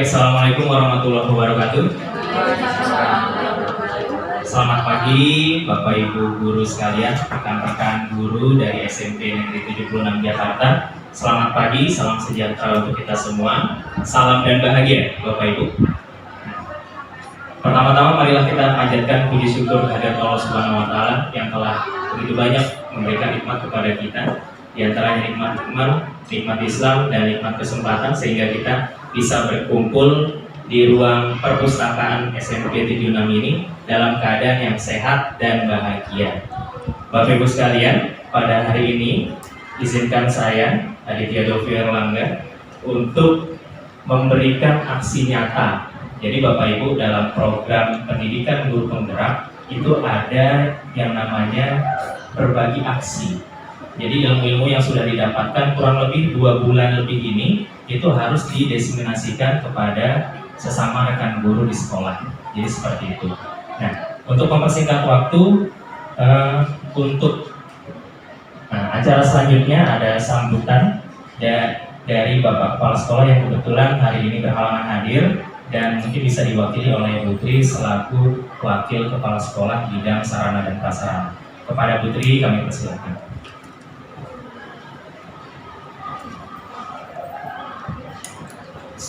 Assalamualaikum warahmatullahi wabarakatuh. Selamat pagi Bapak Ibu guru sekalian, rekan-rekan guru dari SMP Negeri 76 Jakarta. Selamat pagi, salam sejahtera untuk kita semua. Salam dan bahagia Bapak Ibu. Pertama-tama marilah kita panjatkan puji syukur kehadirat Allah Subhanahu wa taala yang telah begitu banyak memberikan nikmat kepada kita. Di antaranya nikmat iman, nikmat Islam, dan nikmat kesempatan sehingga kita bisa berkumpul di ruang perpustakaan SMP 76 ini dalam keadaan yang sehat dan bahagia. Bapak Ibu sekalian, pada hari ini izinkan saya, Aditya Dovi Erlangga, untuk memberikan aksi nyata. Jadi Bapak Ibu dalam program pendidikan guru penggerak itu ada yang namanya berbagi aksi. Jadi ilmu-ilmu yang sudah didapatkan kurang lebih 2 bulan lebih ini itu harus didiseminasikan kepada sesama rekan guru di sekolah. Jadi seperti itu. Nah, untuk mempersingkat waktu, acara selanjutnya ada sambutan dari Bapak Kepala Sekolah yang kebetulan hari ini berhalangan hadir dan mungkin bisa diwakili oleh Bu Tri selaku Wakil Kepala Sekolah Bidang Sarana dan Prasarana. Kepada Bu Tri kami persilakan.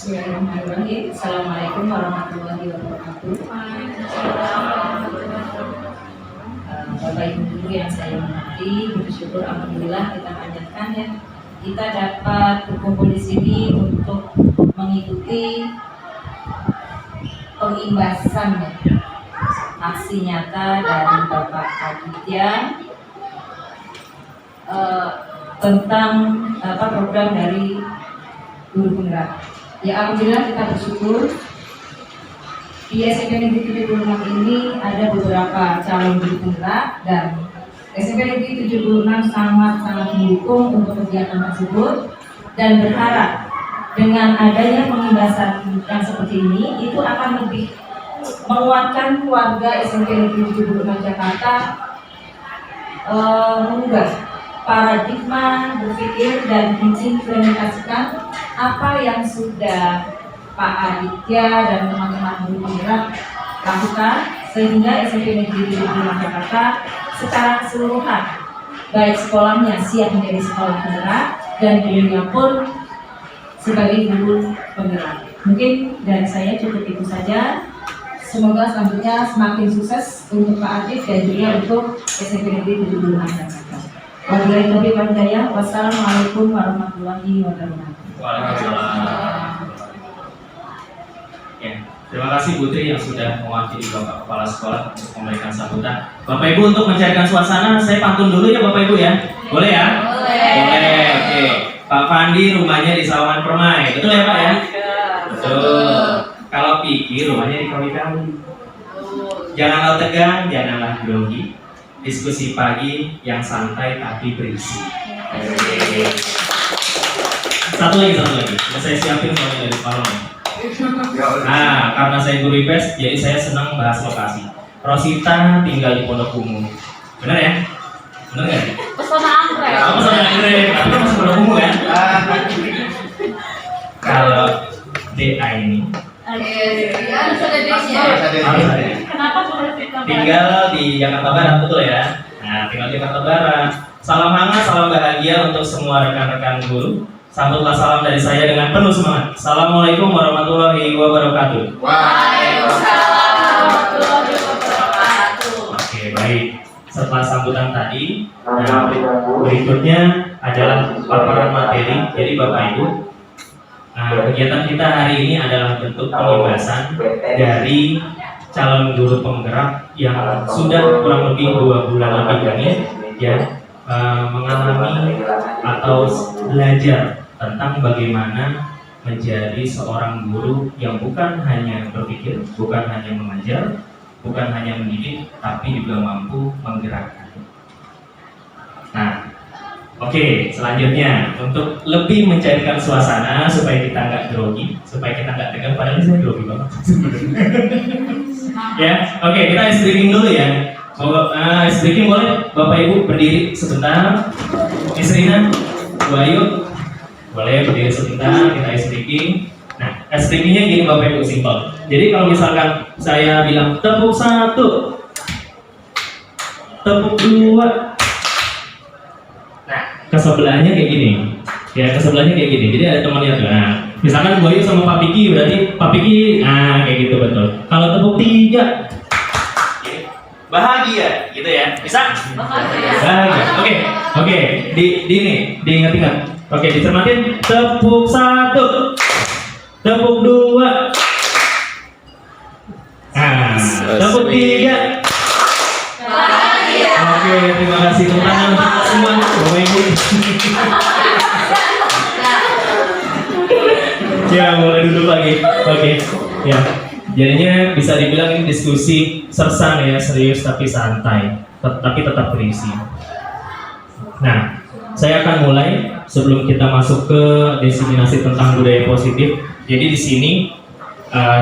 Bismillahirrahmanirrahim. Assalamualaikum warahmatullahi wabarakatuh. Bapak Ibu guru yang saya hormati, bersyukur alhamdulillah kita panjatkan ya. Kita dapat berkumpul di sini untuk mengikuti pengimbasan ya, aksi nyata dari Bapak Aditya tentang program dari guru penggerak. Ya alhamdulillah kita bersyukur di SMP Negeri 76 ini ada beberapa calon guru penggerak dan SMP Negeri 76 sangat mendukung untuk kegiatan tersebut dan berharap dengan adanya pengimbasan yang seperti ini itu akan lebih menguatkan keluarga SMP Negeri 76 Jakarta mengubah paradigma berpikir dan mengimplementasikan apa yang sudah Pak Aditya dan teman-teman guru penggerak lakukan sehingga SMP Negeri 76 Jakarta secara keseluruhan baik sekolahnya siap menjadi sekolah penggerak dan dirinya pun sebagai guru penggerak. Mungkin dari saya cukup itu saja. Semoga selanjutnya semakin sukses untuk Pak Adit dan juga untuk SMP Negeri 76 Jakarta. Wabillahi taufiq wal hidayah. Wassalamualaikum warahmatullahi wabarakatuh. Waalaikumsalam. Ya, terima kasih Putri yang sudah mewakili Bapak Kepala Sekolah untuk memberikan sambutan. Bapak Ibu untuk mencairkan suasana, saya pantun dulu ya Bapak Ibu ya. Boleh ya? Boleh. Oke. Pak Fandi rumahnya di Sawangan Permai, betul ya Pak ya? Betul. Kalau Piki rumahnya di Kawi-Kawi. Janganlah tegang, janganlah grogi. Diskusi pagi yang santai tapi berisi. Satu lagi. Saya siapin soalnya dari semalam. Nah, karena saya guru IPS, jadi saya senang bahas lokasi. Rosita tinggal di Pondok Ungu. Benar ya? Benar nggak? Pesona anggrek. Pesona anggrek. Tapi kan masih Pondok Ungu kan? Kalau DA ini Harus ada harus ada. Kenapa boleh Tinggal di Jakarta Barat, betul ya? Nah, tinggal di Jakarta Barat. Salam hangat, salam bahagia untuk semua rekan-rekan guru. Sambutlah salam dari saya dengan penuh semangat. Assalamualaikum warahmatullahi wabarakatuh. Waalaikumsalam warahmatullahi wabarakatuh. Oke, baik. Setelah sambutan tadi, berikutnya adalah paparan materi. Jadi Bapak Ibu, kegiatan kita hari ini adalah bentuk pengimbasan dari calon guru penggerak yang sudah kurang lebih 2 bulan lebih ini ya mengalami atau belajar tentang bagaimana menjadi seorang guru yang bukan hanya berpikir, bukan hanya mengajar, bukan hanya mendidik, tapi juga mampu menggerakkan. Nah, oke, selanjutnya untuk lebih mencairkan suasana supaya kita nggak grogi, supaya kita nggak tegang, padahal ini saya grogi banget. Ya, oke, kita ice breaking dulu ya. Ice breaking boleh Bapak Ibu berdiri sebentar. Miss Rina, Bu Ayu, boleh berdiri sebentar, kita ice breaking. Nah, SPP-nya gini Bapak Ibu, simpel. Jadi kalau misalkan saya bilang tepuk 1, tepuk 2, nah ke sebelahnya kayak gini. Ya, ke sebelahnya kayak gini. Jadi ada temannya tuh. Nah, misalkan Bu Ayu sama Pak Piki, berarti Pak Piki, nah kayak gitu betul. Kalau tepuk 3, bahagia, gitu ya. Bisa? Bahagia. Oke. Di ini, diingat-ingat. Oke, dicermatin. Tepuk 1, tepuk 2, nah, tepuk 3. Oke, terima kasih tepuk tangan untuk semua. Bapak Ibu. Ya, mulai duduk lagi. Oke, ya. Jadinya bisa dibilang ini diskusi sersan ya, serius tapi santai, tapi tetap berisi. Nah, saya akan mulai sebelum kita masuk ke diseminasi tentang budaya positif. Jadi di sini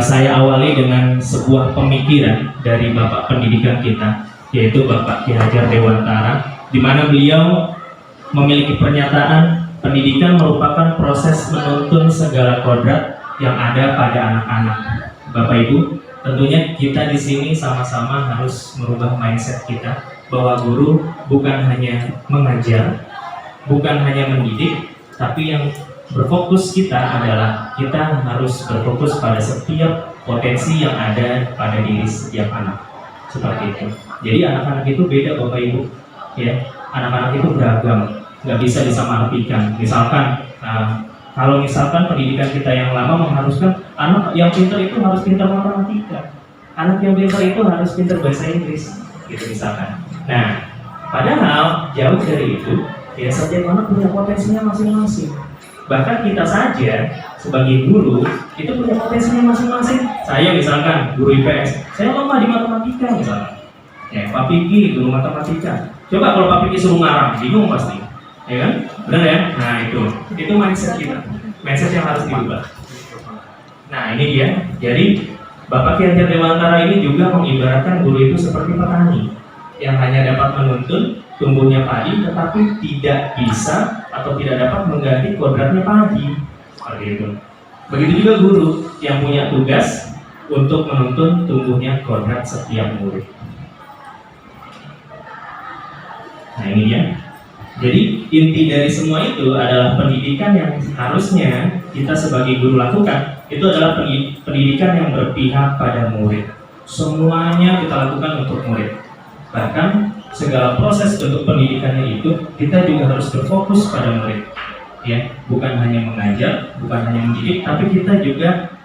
saya awali dengan sebuah pemikiran dari Bapak Pendidikan kita, yaitu Bapak Ki Hajar Dewantara, di mana beliau memiliki pernyataan pendidikan merupakan proses menuntun segala kodrat yang ada pada anak-anak. Bapak Ibu, tentunya kita di sini sama-sama harus merubah mindset kita bahwa guru bukan hanya mengajar, bukan hanya mendidik, tapi yang berfokus kita adalah kita harus berfokus pada setiap potensi yang ada pada diri setiap anak. Seperti itu. Jadi anak-anak itu beda Bapak Ibu, ya. Anak-anak itu beragam, nggak bisa disamaratikan. Misalkan, kalau misalkan pendidikan kita yang lama mengharuskan anak yang pintar itu harus pintar matematika, anak yang pintar itu harus pintar bahasa Inggris, gitu misalkan. Nah, padahal jauh dari itu, ya setiap anak punya potensinya masing-masing. Bahkan kita saja sebagai guru itu punya potensinya masing-masing. Saya misalkan guru IPS, saya lemah di matematika misalkan. Ya, Pak Piki guru matematika. Coba kalau Pak Piki suruh ngarang, bingung pasti. Ya kan? Benar ya? Nah itu mindset kita, mindset yang harus diubah. Nah ini dia. Jadi Bapak Ki Hajar Dewantara ini juga mengibaratkan guru itu seperti petani yang hanya dapat menuntun tumbuhnya padi, tetapi tidak bisa atau tidak dapat mengganti kodratnya padi. Seperti itu. Begitu juga guru yang punya tugas untuk menuntun tumbuhnya kodrat setiap murid. Nah ini dia. Jadi inti dari semua itu adalah pendidikan yang harusnya kita sebagai guru lakukan. Itu adalah pendidikan yang berpihak pada murid. Semuanya kita lakukan untuk murid. Bahkan segala proses untuk pendidikannya itu kita juga harus berfokus pada murid. Ya, bukan hanya mengajar, bukan hanya mendidik, tapi kita juga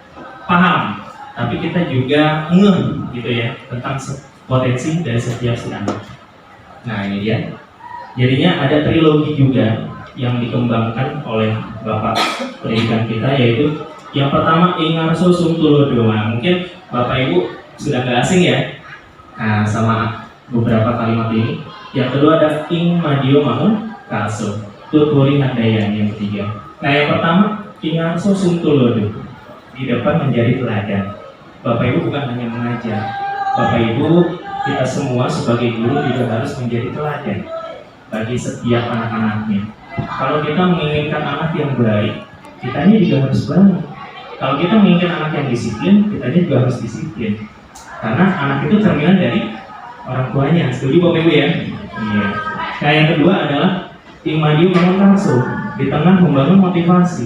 paham, tapi kita juga ngeh gitu ya tentang potensi dari setiap si anak. Nah ini dia. Jadinya ada trilogi juga yang dikembangkan oleh Bapak Pendidikan kita, yaitu yang pertama Ingarso Sungtulodo. Nah, mungkin Bapak Ibu sudah gak asing ya sama beberapa kalimat ini. Yang kedua ada Ing Madio Mahun Karso, Tuturi Handayani yang ketiga. Nah yang pertama Ingarso Sungtulodo, di depan menjadi teladan. Bapak Ibu bukan hanya mengajar, Bapak Ibu kita semua sebagai guru juga harus menjadi teladan bagi setiap anak-anaknya. Kalau kita menginginkan anak yang baik, kitanya juga harus baik. Kalau kita menginginkan anak yang disiplin, kitanya juga harus disiplin. Karena anak itu cerminan dari orang tuanya. Setuju Bapak Ibu ya? Iya. Nah yang kedua adalah Imadium Manguntarso, di tengah membangun motivasi.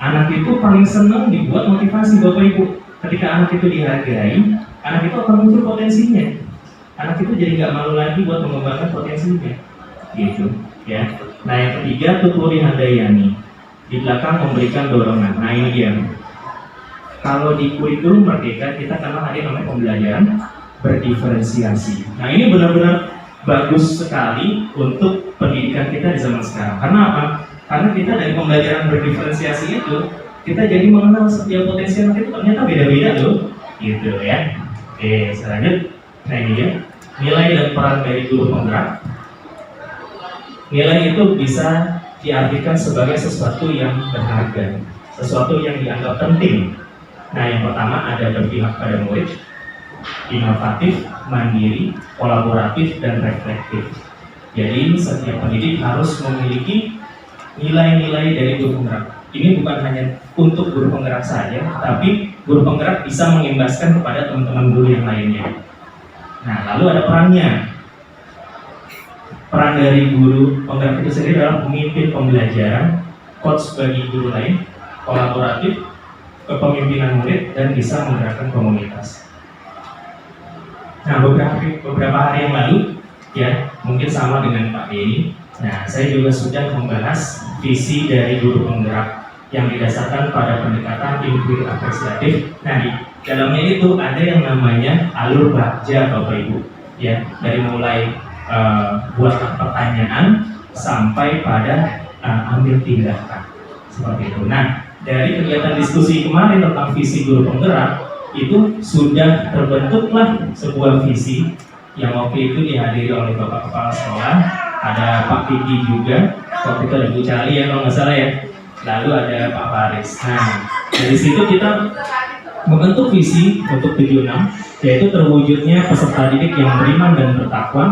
Anak itu paling senang dibuat motivasi Bapak Ibu. Ketika anak itu dihargai, anak itu akan muncul potensinya. Anak itu jadi nggak malu lagi buat mengembangkan potensinya, gitu ya. Nah yang ketiga Tuturi Handayani, di belakang memberikan dorongan. Nah ini dia. Kalau di kurikulum Merdeka kita kenal ada namanya pembelajaran berdiferensiasi. Nah ini benar-benar bagus sekali untuk pendidikan kita di zaman sekarang. Karena apa? Karena kita dari pembelajaran berdiferensiasi itu kita jadi mengenal setiap potensi anak itu ternyata beda-beda loh, gitu ya. Oke, selanjutnya. Nah ini ya, nilai dan peran dari guru penggerak. Nilai itu bisa diartikan sebagai sesuatu yang berharga, sesuatu yang dianggap penting. Nah yang pertama ada berpihak pada murid, inovatif, mandiri, kolaboratif, dan reflektif. Jadi setiap pendidik harus memiliki nilai-nilai dari guru penggerak. Ini bukan hanya untuk guru penggerak saja, tapi guru penggerak bisa mengimbaskan kepada teman-teman guru yang lainnya. Nah, lalu ada perannya. Peran dari guru penggerak itu sendiri adalah pemimpin pembelajaran, coach bagi guru lain, kolaboratif, kepemimpinan murid, dan bisa menggerakkan komunitas. Nah, beberapa hari yang lalu, ya mungkin sama dengan Pak Denny. Nah, saya juga sudah membahas visi dari guru penggerak yang didasarkan pada pendekatan input apresiatif. Nah, di dalamnya itu ada yang namanya alur baja, Bapak Ibu. Ya, dari mulai buat pertanyaan sampai pada ambil tindakan seperti itu. Nah, dari kegiatan diskusi kemarin tentang visi guru penggerak itu sudah terbentuklah sebuah visi yang waktu itu dihadiri oleh Bapak Kepala Sekolah, ada Pak Kiki juga, waktu itu ada Bu Cali ya kalau nggak salah ya, lalu ada Pak Faris. Nah, dari situ kita membentuk visi untuk 76, yaitu terwujudnya peserta didik yang beriman dan bertakwa,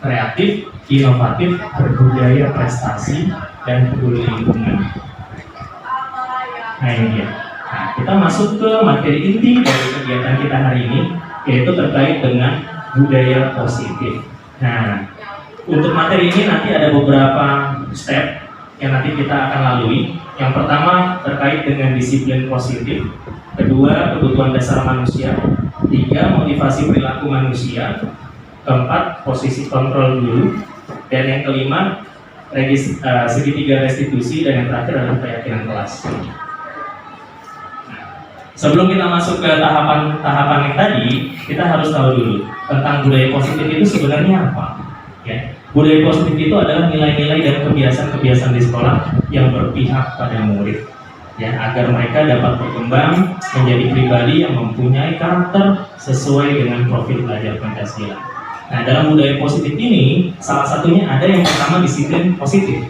kreatif, inovatif, berbudaya, prestasi, dan peduli lingkungan. Nah, ini dia. Nah, kita masuk ke materi inti dari kegiatan kita hari ini, yaitu terkait dengan budaya positif. Nah, untuk materi ini nanti ada beberapa step yang nanti kita akan lalui. Yang pertama terkait dengan disiplin positif, kedua kebutuhan dasar manusia, tiga motivasi perilaku manusia, keempat posisi kontrol dulu, dan yang kelima segitiga restitusi, dan yang terakhir adalah keyakinan kelas. Sebelum kita masuk ke tahapan yang tadi, kita harus tahu dulu tentang budaya positif itu sebenarnya apa. Ya, budaya positif itu adalah nilai-nilai dan kebiasaan-kebiasaan di sekolah yang berpihak pada murid, ya, agar mereka dapat berkembang menjadi pribadi yang mempunyai karakter sesuai dengan profil belajar Pancasila. Nah, dalam budaya positif ini, salah satunya ada yang pertama disiplin positif.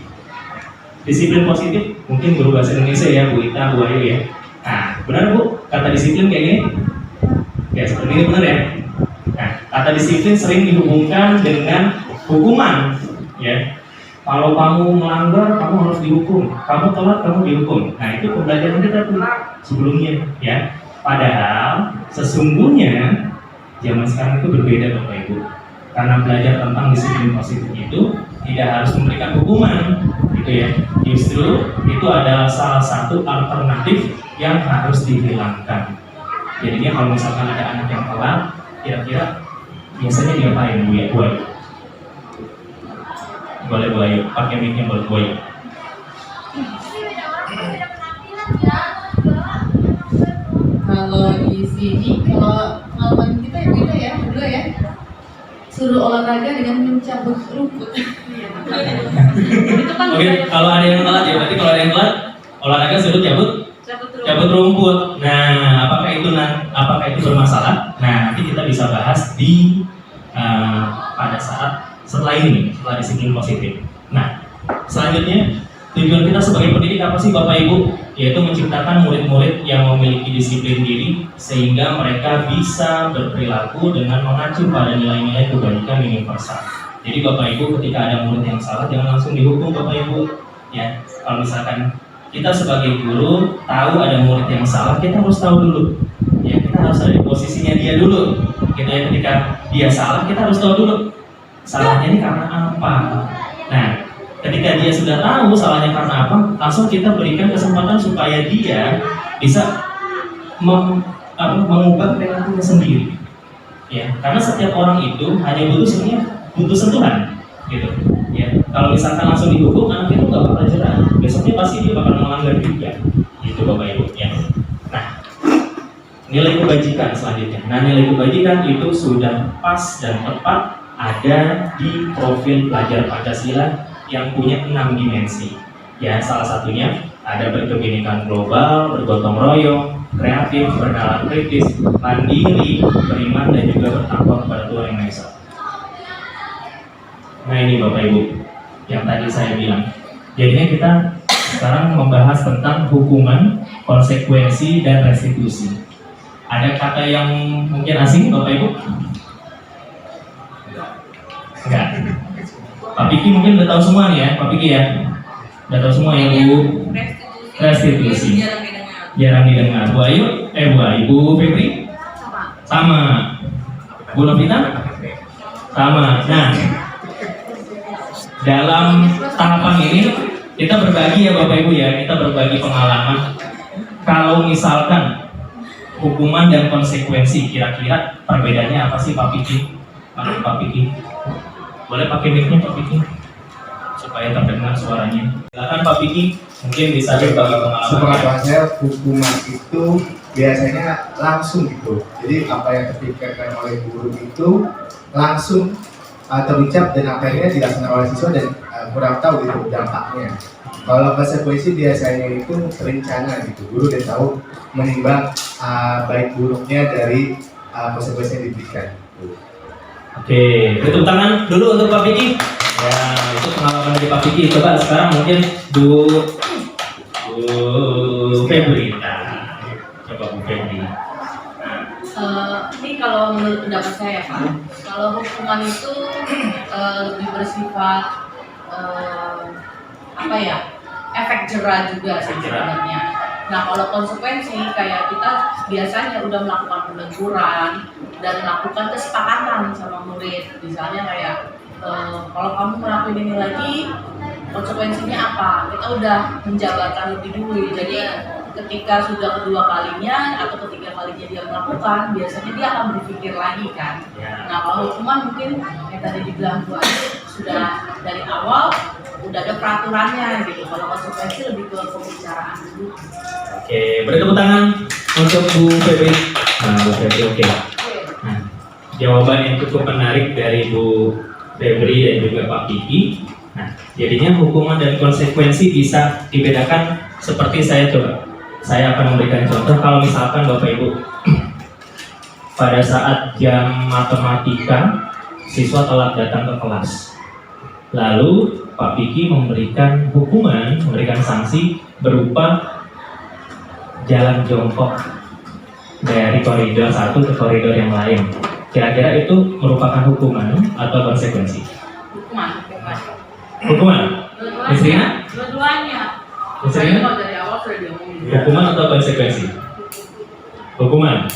Disiplin positif, mungkin guru bahasa Indonesia ya, Bu Ita, Bu Ayu ya. Nah, benar Bu, kata disiplin kayak gini? Ya, seperti ini benar ya? Nah, kata disiplin sering dihubungkan dengan hukuman, ya. Kalau kamu melanggar, kamu harus dihukum. Kamu telat, kamu dihukum. Nah, itu pembelajaran kita tuh sebelumnya, ya. Padahal sesungguhnya zaman sekarang itu berbeda, Bapak Ibu. Karena belajar tentang disiplin positif itu tidak harus memberikan hukuman, gitu ya. Justru itu adalah salah satu alternatif yang harus dihilangkan. Jadinya kalau misalkan ada anak yang telat, kira-kira biasanya diapain Bu ya? Boleh Bu Ayu, pakai mic-nya buat Bu Ayu. Kalau di sini, kalau pengalaman kita ya beda ya, berdua ya. Suruh olahraga dengan mencabut rumput. Itu kan Oke, kalau ada yang telat ya, berarti kalau ada yang telat olahraga suruh cabut rumput. Nah, apakah itu bermasalah? Nah, nanti kita bisa bahas di pada saat setelah ini, setelah disiplin positif. Nah, selanjutnya tujuan kita sebagai pendidik apa sih Bapak Ibu? Yaitu menciptakan murid-murid yang memiliki disiplin diri sehingga mereka bisa berperilaku dengan mengacu pada nilai-nilai kebaikan universal. Jadi Bapak Ibu, ketika ada murid yang salah jangan langsung dihukum Bapak Ibu. Ya, kalau misalkan kita sebagai guru tahu ada murid yang salah, kita harus tahu dulu. Ya, kita harus ada di posisinya dia dulu. Kita ketika dia salah, kita harus tahu dulu salahnya ini karena apa. Nah, ketika dia sudah tahu salahnya karena apa, langsung kita berikan kesempatan supaya dia bisa mengubah perilakunya sendiri. Ya, karena setiap orang itu hanya butuh sentuhan, gitu. Ya, kalau misalkan langsung dihukum, anak itu nggak bakal jerah. Besoknya pasti dia bakal melanggar juga. Itu Bapak Ibu. Ya. Nah, nilai kebajikan selanjutnya. Nah, nilai kebajikan itu sudah pas dan tepat ada di profil pelajar Pancasila yang punya 6 dimensi. Ya, salah satunya ada berkebinekaan global, bergotong royong, kreatif, bernalar kritis, mandiri, beriman, dan juga bertakwa kepada Tuhan Yang Maha Esa. Nah, ini Bapak Ibu yang tadi saya bilang. Jadinya kita sekarang membahas tentang hukuman, konsekuensi, dan restitusi. Ada kata yang mungkin asing Bapak Ibu? Enggak. Pak Piki mungkin udah tahu semua nih ya, Pak Piki ya. Udah tahu semua ya Bu. Restitusi. Jarang didengar. Bu Ayu, Bu Febri? Sama. Bu Novita? Sama. Nah, dalam tahapan ini kita berbagi ya Bapak Ibu ya, kita berbagi pengalaman. Kalau misalkan hukuman dan konsekuensi, kira-kira perbedaannya apa sih Pak Piki? Menurut Pak Piki? Boleh pakai mic-nya Pak Piki? Supaya terdengar suaranya. Silakan Pak Piki, mungkin bisa berbagi pengalaman. Sepengetahuan saya, hukuman itu biasanya langsung gitu. Jadi apa yang dipikirkan oleh guru itu langsung terucap dan akhirnya dilaksanakan oleh siswa dan kurang tahu itu dampaknya. Kalau konsekuensi biasanya itu terencana gitu. Guru udah tahu menimbang baik buruknya dari konsekuensi yang diberikan. Oke, tepuk tangan dulu untuk Pak Piki. Ya, itu pengalaman dari Pak Piki. Coba sekarang mungkin Bu Febri. Nah, coba Bu Febri. Ini kalau menurut pendapat saya Pak, kalau hukuman itu lebih bersifat efek jerah juga sih sebenarnya. Nah kalau konsekuensi kayak kita biasanya udah melakukan peneguran dan melakukan kesepakatan sama murid, misalnya kayak kalau kamu ngelakuin ini lagi konsekuensinya apa, kita udah menjabarkan lebih dulu. Jadi ketika sudah kedua kalinya atau ketiga kalinya dia melakukan, biasanya dia akan berpikir lagi kan. Nah kalau hukuman mungkin yang tadi dibilang Bu Ayu sudah dari awal udah ada peraturannya gitu. Kalau konsekuensi lebih ke pembicaraan dulu. Oke, beri tepuk tangan untuk Bu Febri. Nah, Bu Febri, oke. Nah, jawaban yang cukup menarik dari Bu Febri dan juga Pak Piki. Nah, jadinya hukuman dan konsekuensi bisa dibedakan seperti saya coba. Saya akan memberikan contoh. Kalau misalkan Bapak Ibu pada saat jam matematika siswa telat datang ke kelas, lalu Pak Piki memberikan hukuman, memberikan sanksi berupa jalan jongkok dari koridor satu ke koridor yang lain. Kira-kira itu merupakan hukuman atau konsekuensi? Hukuman. Istrinya? Dua-duanya. Istrinya? Kalau dari awal sudah diomongin. Hukuman atau konsekuensi? Hukuman.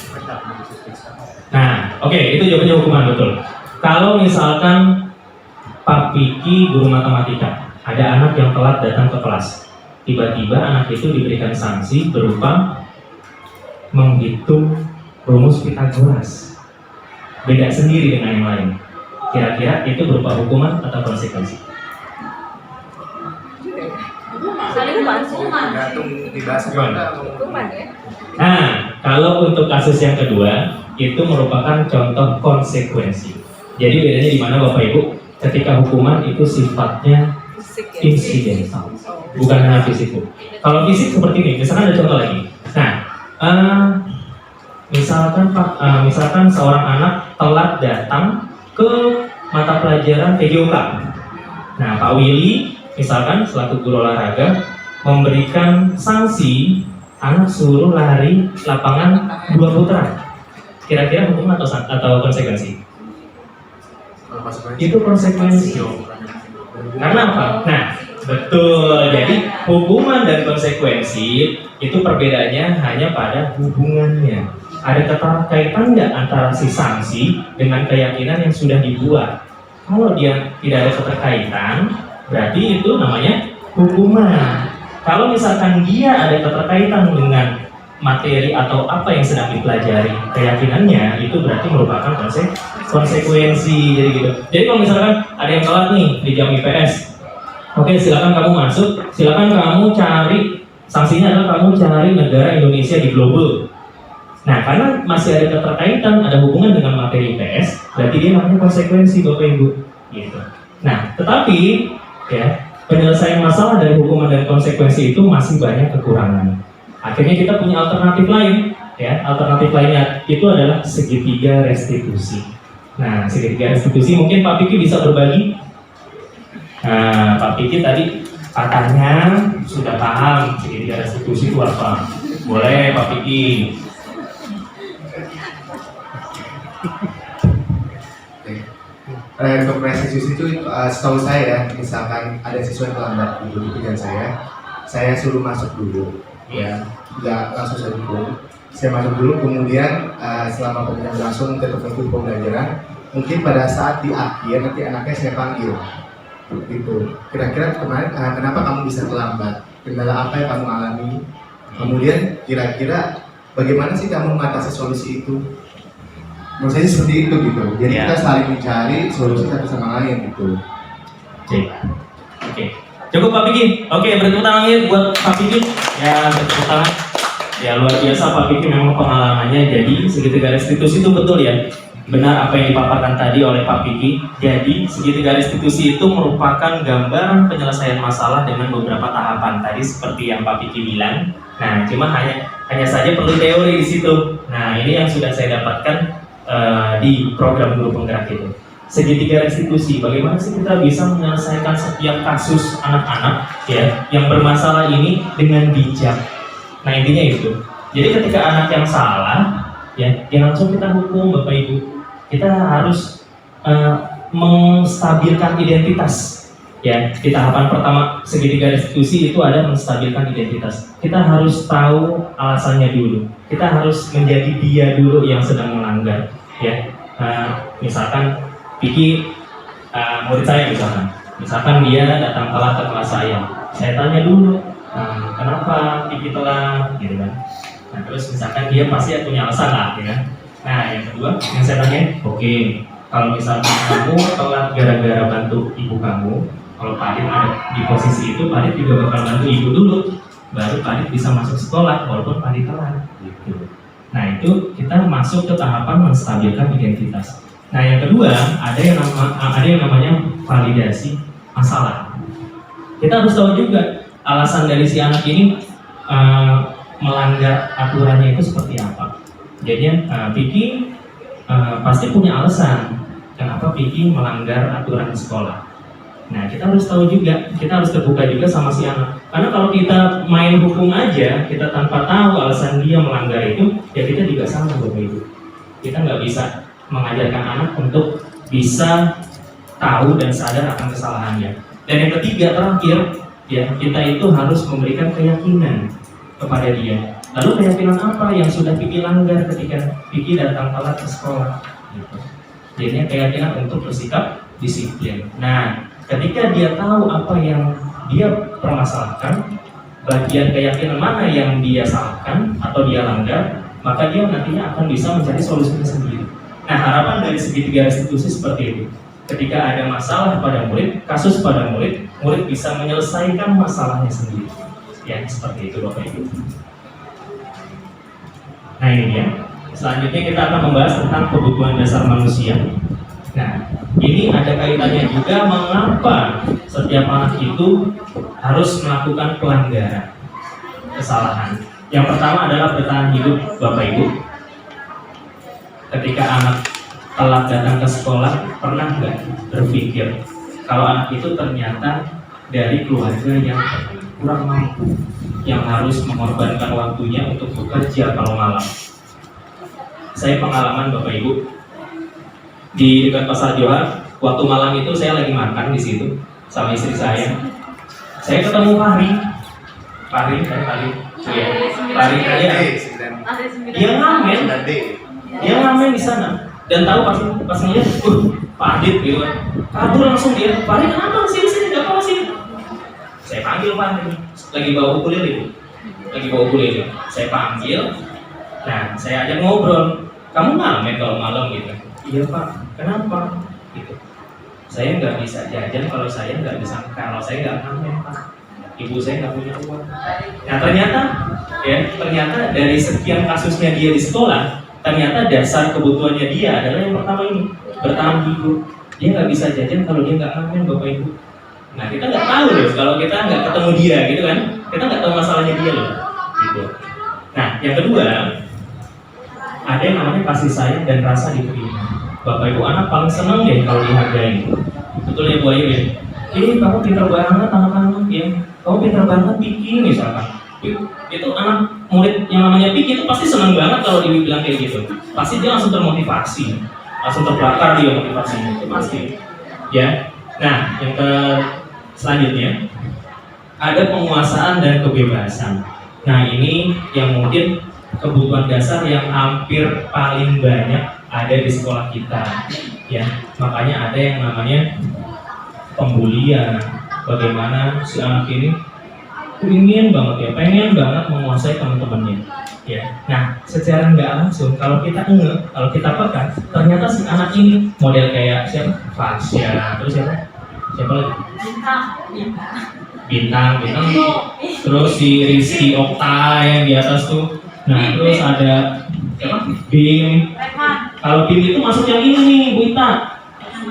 Nah, oke, itu jawabannya hukuman, betul. Kalau misalkan Pak Piki guru matematika, ada anak yang telat datang ke kelas. Tiba-tiba anak itu diberikan sanksi berupa menghitung rumus Pythagoras. Beda sendiri dengan yang lain. Kira-kira itu berupa hukuman atau konsekuensi? Tergantung dibahas gimana. Nah, kalau untuk kasus yang kedua, itu merupakan contoh konsekuensi. Jadi bedanya di mana Bapak Ibu? Ketika hukuman itu sifatnya insidental, bukan hanya fisik. Kalau fisik seperti ini, misalkan ada contoh lagi. Nah, misalkan seorang anak telat datang ke mata pelajaran PJOK. Nah, Pak Willy misalkan selaku guru olahraga memberikan sanksi anak suruh lari lapangan 2 putaran. Kira-kira hukuman atau konsekuensi? Itu konsekuensi. Karena apa? Nah, betul. Jadi hukuman dan konsekuensi itu perbedaannya hanya pada hubungannya. Ada keterkaitan nggak antara si sanksi dengan keyakinan yang sudah dibuat? Kalau dia tidak ada keterkaitan, berarti itu namanya hukuman. Kalau misalkan dia ada keterkaitan dengan materi atau apa yang sedang dipelajari, keyakinannya itu berarti merupakan konsekuensi. Jadi gitu. Jadi kalau misalkan ada yang telat nih di jam IPS, oke, silakan kamu masuk, silakan kamu cari, sanksinya adalah kamu cari negara Indonesia di global. Nah, karena masih ada keterkaitan, ada hubungan dengan materi IPS, berarti dia namanya konsekuensi Bapak Ibu. Gitu. Nah, tetapi ya penyelesaian masalah dari hukuman dan konsekuensi itu masih banyak kekurangan. Akhirnya kita punya alternatif lain, ya. Alternatif lainnya itu adalah segitiga restitusi. Nah, segitiga restitusi mungkin Pak Piki bisa berbagi. Nah, Pak Piki tadi katanya sudah paham segitiga restitusi itu apa. Boleh Pak Piki. Untuk restitusi itu setahu saya, misalkan ada siswa yang terlambat di ujian saya suruh masuk dulu. Ya. nggak langsung saya dukung. Saya masuk dulu, kemudian selama pembelajaran berlangsung tetap mengikuti pembelajaran. Mungkin pada saat di akhir nanti anaknya saya panggil, gitu. Kira-kira kemarin kenapa kamu bisa terlambat? Kendala apa yang kamu alami? Kemudian kira-kira bagaimana sih kamu mengatasi solusi itu? Menurut saya seperti itu gitu. Jadi Ya. kita saling mencari solusi satu sama lain gitu. Oke. Cukup Pak Piki. Oke, bertepuk tangan lagi buat Pak Piki. Ya, bertepuk tangan. Ya, luar biasa Pak Piki memang pengalamannya. Jadi segitiga restitusi itu betul ya. Benar apa yang dipaparkan tadi oleh Pak Piki. Jadi segitiga restitusi itu merupakan gambaran penyelesaian masalah dengan beberapa tahapan tadi seperti yang Pak Piki bilang. Nah, cuma hanya saja perlu teori di situ. Nah, ini yang sudah saya dapatkan di program guru penggerak itu. Segitiga restitusi, bagaimana sih kita bisa menyelesaikan setiap kasus anak-anak ya yang bermasalah ini dengan bijak. Nah, intinya itu. Jadi ketika anak yang salah ya langsung kita hukum Bapak Ibu. Kita harus menstabilkan identitas. Ya, di tahapan pertama segitiga restitusi itu ada menstabilkan identitas. Kita harus tahu alasannya dulu. Kita harus menjadi dia dulu yang sedang melanggar. Ya, misalkan Piki murid saya misalkan dia datang telat ke kelas saya tanya dulu kenapa Piki telat, gitu kan. Nah, terus misalkan dia pasti punya alasan lah, gitu kan. Nah, yang kedua yang saya tanya, oke, kalau misalkan kamu telat gara-gara bantu ibu kamu, kalau Pak Adit ada di posisi itu, Pak Adit juga bakal bantu ibu dulu, baru Pak Adit bisa masuk sekolah walaupun Pak Adit telat, gitu. Nah, itu kita masuk ke tahapan menstabilkan identitas. Nah, yang kedua ada yang namanya validasi masalah. Kita harus tahu juga alasan dari si anak ini melanggar aturannya itu seperti apa. Jadinya Piki pasti punya alasan kenapa Piki melanggar aturan di sekolah. Nah, kita harus tahu juga, kita harus terbuka juga sama si anak. Karena kalau kita main hukum aja, kita tanpa tahu alasan dia melanggar itu, ya kita juga salah Bapak Ibu. Kita nggak bisa mengajarkan anak untuk bisa tahu dan sadar akan kesalahannya. Dan yang ketiga terakhir, ya kita itu harus memberikan keyakinan kepada dia. Lalu keyakinan apa yang sudah Piki langgar ketika Piki datang telat ke sekolah? Gitu. Jadinya keyakinan untuk bersikap disiplin. Nah, ketika dia tahu apa yang dia permasalahkan, bagian keyakinan mana yang dia salahkan atau dia langgar, maka dia nantinya akan bisa mencari solusinya sendiri. Nah, harapan dari segitiga restitusi seperti itu. Ketika ada masalah pada murid, kasus pada murid, murid bisa menyelesaikan masalahnya sendiri. Ya, seperti itu Bapak Ibu. Nah, ini dia. Selanjutnya kita akan membahas tentang kebutuhan dasar manusia. Nah, ini ada kaitannya juga mengapa setiap anak itu harus melakukan pelanggaran, kesalahan. Yang pertama adalah bertahan hidup Bapak Ibu. Ketika anak telat datang ke sekolah, pernah nggak berpikir kalau anak itu ternyata dari keluarga yang kurang mampu, yang harus mengorbankan waktunya untuk bekerja kalau malam. Saya pengalaman Bapak Ibu di dekat Pasar Johar, waktu malam itu saya lagi makan di situ sama istri saya. Saya ketemu Fahri dia ngamen. Dia ngamen di sana dan tahu pas ngeliat, Pak Adit gitu kan, kabur langsung dia. Pak Adit kenapa sini nggak apa sini? Saya panggil Pak Adit, lagi bawa buku lilin, saya panggil. Nah, saya ajak ngobrol, kamu ngamen kalau malam gitu? Iya Pak, kenapa? Gitu. Saya nggak bisa jajan kalau saya nggak ngamen Pak. Ibu saya nggak punya uang. Nah, ternyata dari sekian kasusnya dia di sekolah, ternyata dasar kebutuhannya dia adalah yang pertama ini, bertahan hidup. Dia nggak bisa jajan kalau dia nggak ngamen Bapak Ibu. Nah, kita nggak tahu loh kalau kita nggak ketemu dia gitu kan, kita nggak tahu masalahnya dia loh gitu. Nah, yang kedua ada yang namanya kasih sayang dan rasa diterima. Bapak Ibu, anak paling senang deh kalau dihargai. Betul ya Bu Ayu ya? Kamu pintar banget anak-anak ya, kamu pintar banget Piki misalkan. Itu anak murid yang namanya Piki itu pasti senang banget kalau dibilang kayak gitu. Pasti dia langsung termotivasi, langsung terbakar dia motivasinya, itu pasti. Ya. Nah, yang selanjutnya ada penguasaan dan kebebasan. Nah ini yang mungkin kebutuhan dasar yang hampir paling banyak ada di sekolah kita, ya. Makanya ada yang namanya pembulian. Bagaimana si anak ini ingin banget ya, pengen banget menguasai teman-temannya, ya. Nah secara nggak langsung kalau kita kalau kita peka, ternyata si anak ini model kayak siapa? Fasya, terus siapa lagi? Bintang, terus si Rizky Okta yang di atas tuh. Nah terus ada siapa? Bim. Kalau Bim itu masuk yang ini nih, Bu Ita.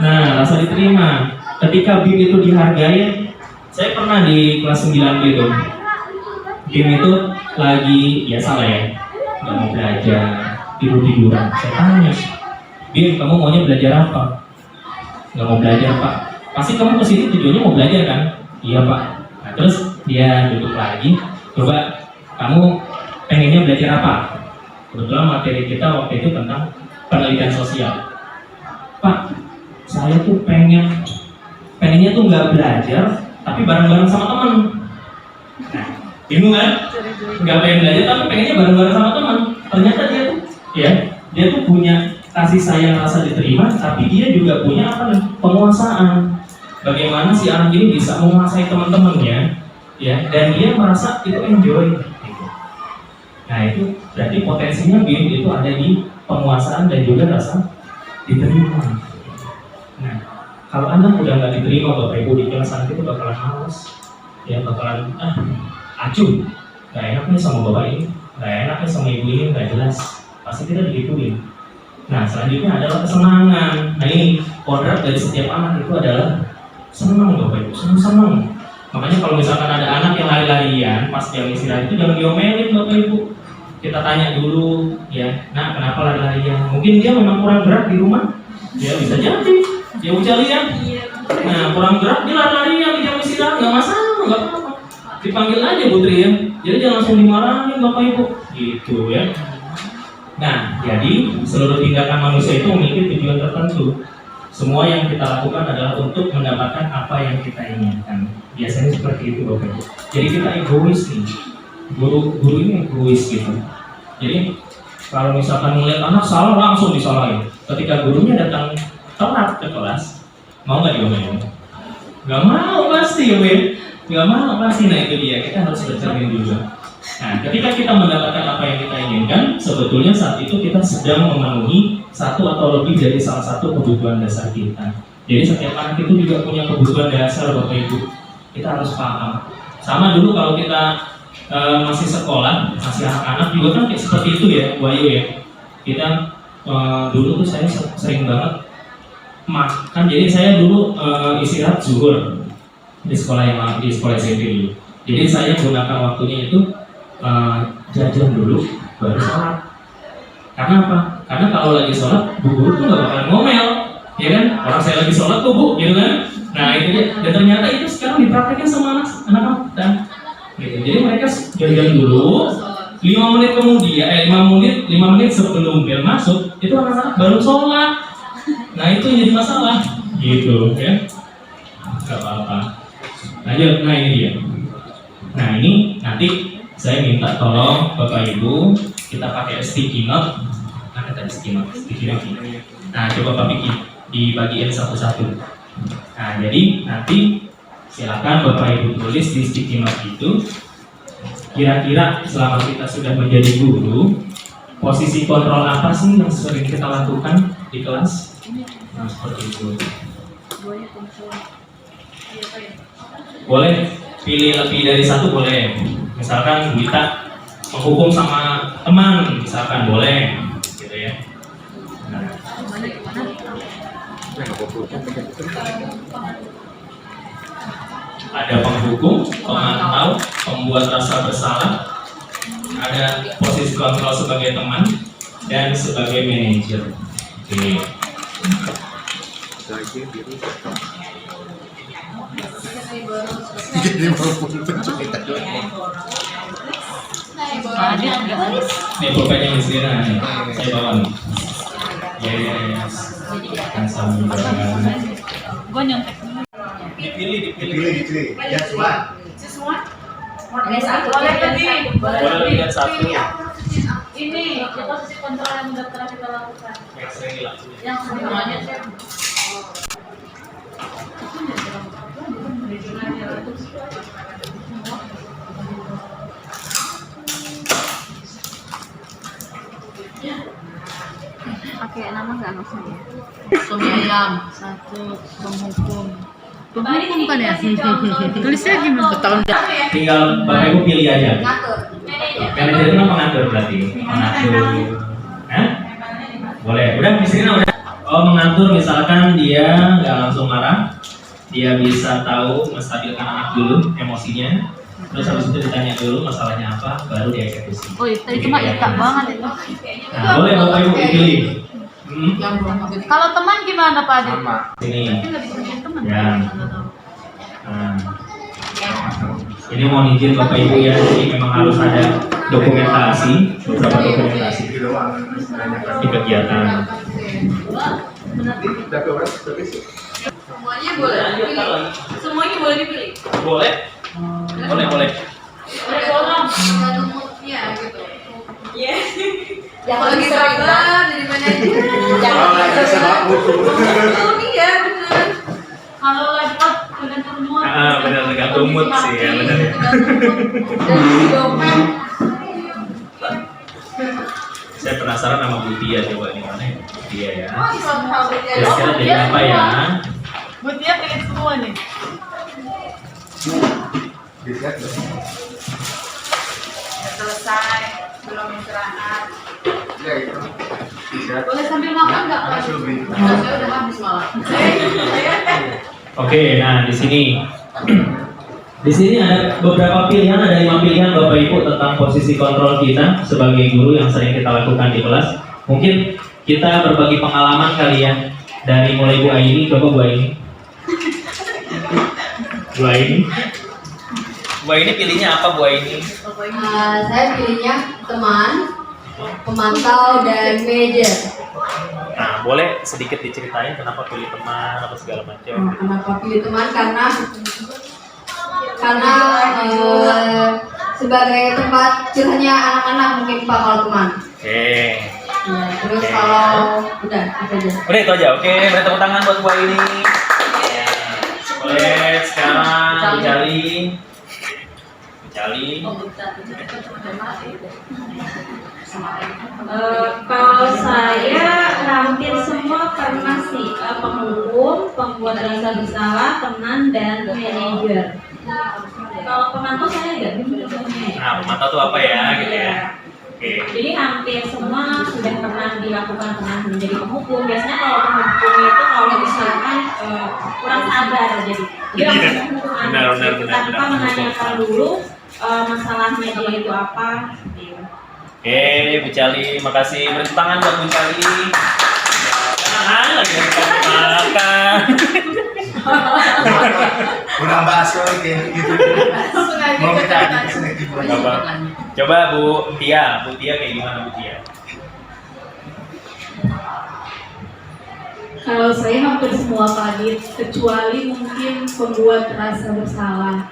Nah rasa diterima. Ketika Bim itu dihargai, saya pernah di kelas 9 gitu. Bim itu lagi biasa lah ya, nggak mau belajar, tidur-tiduran. Saya tanya, Bim kamu maunya belajar apa? Nggak mau belajar Pak. Pasti kamu kesini tujuannya mau belajar kan? Iya Pak. Nah, terus dia duduk lagi, coba kamu pengennya belajar apa? Kebetulan materi kita waktu itu tentang penelitian sosial. Pak, saya tuh pengennya tuh nggak belajar, tapi bareng-bareng sama teman. Nah, bingung kan? Nggak pengen belajar, tapi pengennya bareng-bareng sama teman. Ternyata dia tuh punya kasih sayang, rasa diterima, tapi dia juga punya penguasaan. Bagaimana si anak ini bisa menguasai teman-temannya, ya, dan dia merasa itu enjoy. Gitu. Nah itu berarti potensinya BIM itu ada di penguasaan dan juga rasa diterima. Nah kalau anak udah nggak diterima Bapak Ibu di kelas anak itu bakalan males, ya bakalan acuh, nggak enak nih sama bapak ini, nggak enak nih sama ibu ini, nggak jelas, pasti kita digituin. Nah selanjutnya adalah kesenangan. Nah ini kodrat dari setiap anak itu adalah senang Bapak Ibu, senang. Makanya kalau misalkan ada anak yang lari-larian pas jam istirahat itu jangan diomelin Bapak Ibu. Kita tanya dulu, ya, nah kenapa lari-larian? Mungkin dia memang kurang gerak di rumah, ya bisa jadi. Ya udah lihat. Nah kurang gerak dia lari-larian di jam istirahat, nggak masalah, nggak apa-apa. Dipanggil aja Putri ya. Jadi jangan langsung dimarahin Bapak Ibu, gitu ya. Nah jadi seluruh tindakan manusia itu memiliki tujuan tertentu. Semua yang kita lakukan adalah untuk mendapatkan apa yang kita inginkan. Biasanya seperti itu Bapak Ibu. Jadi kita egois nih. Guru ini egois gitu. Jadi kalau misalkan melihat anak salah langsung disalahin. Ketika gurunya datang telat ke kelas, mau nggak diomelin? Nggak mau pasti ya, nggak mau pasti. Nah itu dia, kita harus bercermin juga. Nah, ketika kita mendapatkan apa yang kita inginkan, sebetulnya saat itu kita sedang memenuhi satu atau lebih dari salah satu kebutuhan dasar kita. Jadi setiap anak itu juga punya kebutuhan dasar Bapak Ibu. Kita harus paham. Sama dulu kalau kita masih sekolah, masih anak-anak juga kan kayak seperti itu ya, Wahyu ya. Kita dulu tuh saya sering banget makan. Jadi saya dulu istirahat zuhur di sekolah SMP dulu. Jadi saya gunakan waktunya itu jajan dulu baru sholat. Karena apa? Karena kalau lagi sholat bu guru tuh nggak bakalan ngomel, ya kan? Orang saya lagi sholat tuh bu, gitu kan? Nah itu dia. Dan ternyata itu sekarang dipraktekkan sama anak-anak kita. Gitu. Jadi mereka jajan dulu 5 menit kemudian, 5 menit sebelum bel masuk itu anak-anak baru sholat. Nah itu jadi masalah, gitu ya? Gak apa-apa. Lanjut, nah ini dia. Nah ini nanti saya minta tolong Bapak Ibu kita pakai sticky note. Nah, tadi sticky note. Nah, coba Pak Piki dibagiin satu-satu. Nah, jadi nanti silakan Bapak Ibu tulis di sticky note itu. Kira-kira selama kita sudah menjadi guru, posisi kontrol apa sih yang sering kita lakukan di kelas? Nah, seperti itu. Boleh pilih lebih dari satu boleh. Misalkan kita menghukum sama teman, misalkan boleh, gitu ya. Nah. Ada penghukum, pemantau, pembuat rasa bersalah, ada posisi kontrol sebagai teman dan sebagai manajer. Oke. Nih pulpennya Miss Lina nih, saya bawa nih. Yes, kan sama Gue nyontek. Dipilih. Just one. Just one. Ini satu. Boleh lebih. Boleh lebih dari satu. Ini posisi kontrol yang udah pernah kita lakukan. Yang sering dilakukan. Yang semuanya sih. Pakai nama nggak maksudnya? Suami ayam satu, penghukum. Penghukum kan ya? Tulisnya gimana? Tahun Tinggal Bapak Ibu pilih aja. Ngatur. Manajer itu kan mengatur berarti. Mengatur. Hah? Boleh. Udah misalnya udah. Oh, mengatur misalkan dia nggak langsung marah. Dia bisa tahu menstabilkan anak dulu emosinya. Terus habis itu ditanya dulu masalahnya apa, baru dieksekusi. Oh, itu cuma ikat banget itu. Nah, boleh Bapak Ibu pilih. yang belum habis. Kalau teman gimana Pak Adit? Sama. Sini. Tapi nggak bisa punya teman. Ya. Nah, ini mohon izin Bapak Ibu ya, jadi memang harus ada dokumentasi, beberapa dokumentasi Gitu doang. Banyak. di kegiatan. Ini udah ke berapa? Berapa sih? Semuanya boleh dipilih. Semuanya boleh dipilih. Boleh? Boleh, boleh. Boleh tolong. Tergantung moodnya gitu. Iya. Yang Kalau lebih lagi sering. sabar jadi manajer. Jangan Oh, nggak bisa banget. Oh iya benar. Kalau lagi tergantung mood. Benar tergantung mood sih ya, benar. Dan dompet. Saya penasaran sama Bu Tia, coba ini mana ya? Bu Tia ya. Oh, soal Kira-kira jadi apa ya? Buat dia pengen semua nih. Dilihat dong. selesai, belum istirahat. Ya itu. Dilihat. Boleh sambil makan nggak? Karena sudah beli. Saya udah habis malah. Oke, nah di sini ada beberapa pilihan, ada 5 pilihan Bapak Ibu tentang posisi kontrol kita sebagai guru yang sering kita lakukan di kelas. Mungkin kita berbagi pengalaman kali ya, dari mulai Bu Aini, coba Bu Aini. Bu Aini. Bu Aini pilihnya apa Bu Aini? Saya pilihnya teman, pemantau, dan manajer. Nah, boleh sedikit diceritain kenapa pilih teman apa segala macam? Kenapa pilih teman? Karena sebagai tempat curhatnya anak-anak mungkin Pak kalau teman. Oke. Ya, terus Oke. kalau udah itu aja. Udah itu aja, oke. Beri tepuk tangan buat Bu Aini. Ya. Boleh sekarang dicari. Kalau saya hampir semua pernah sih penghukum, pembuat rasa bersalah, teman, dan manajer. Kalau pemantau saya nggak bingung. Nah, pemantau tuh apa ya, gitu ya? Oke. Jadi hampir semua sudah pernah dilakukan pernah menjadi penghukum. Biasanya kalau penghukum itu kalau misalkan kurang sabar jadi dia langsung menghukum anak tanpa menanyakan dulu masalahnya dia itu apa. Oke, Bu Cali, makasih. Beri tepuk tangan buat Bu Cali. Jangan lagi makan. Udah bahas kayak gitu. Mau kita ada sedikit Apa? Coba Bu Tia kayak gimana Bu Tia? Kalau saya hampir semua Pak Adit, kecuali mungkin pembuat rasa bersalah.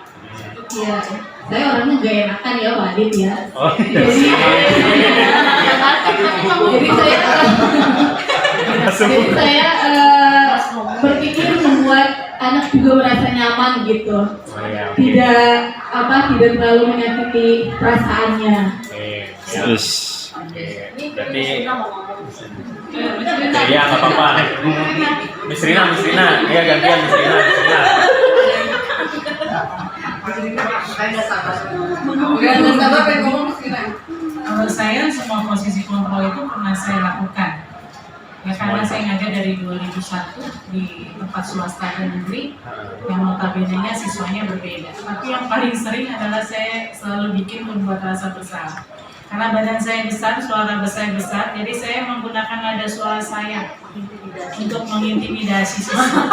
Ya, saya orangnya gak enakan ya Pak Adit ya. Oh, Jadi saya berpikir membuat anak juga merasa nyaman gitu. ya, oke. Tidak terlalu menyakiti perasaannya. Oke, terus. Berarti ya nggak apa-apa. Miss Rina, ya gantian Miss Rina. Udah sabar pengen ngomong sekarang. Kalau saya semua posisi kontrol itu pernah saya lakukan. Ya karena saya ngajar dari 2001 di tempat swasta dan negeri yang notabene-nya siswanya berbeda. Tapi yang paling sering adalah saya selalu bikin membuat rasa bersalah. Karena badan saya besar, suara saya besar, jadi saya menggunakan nada suara saya untuk mengintimidasi siswa.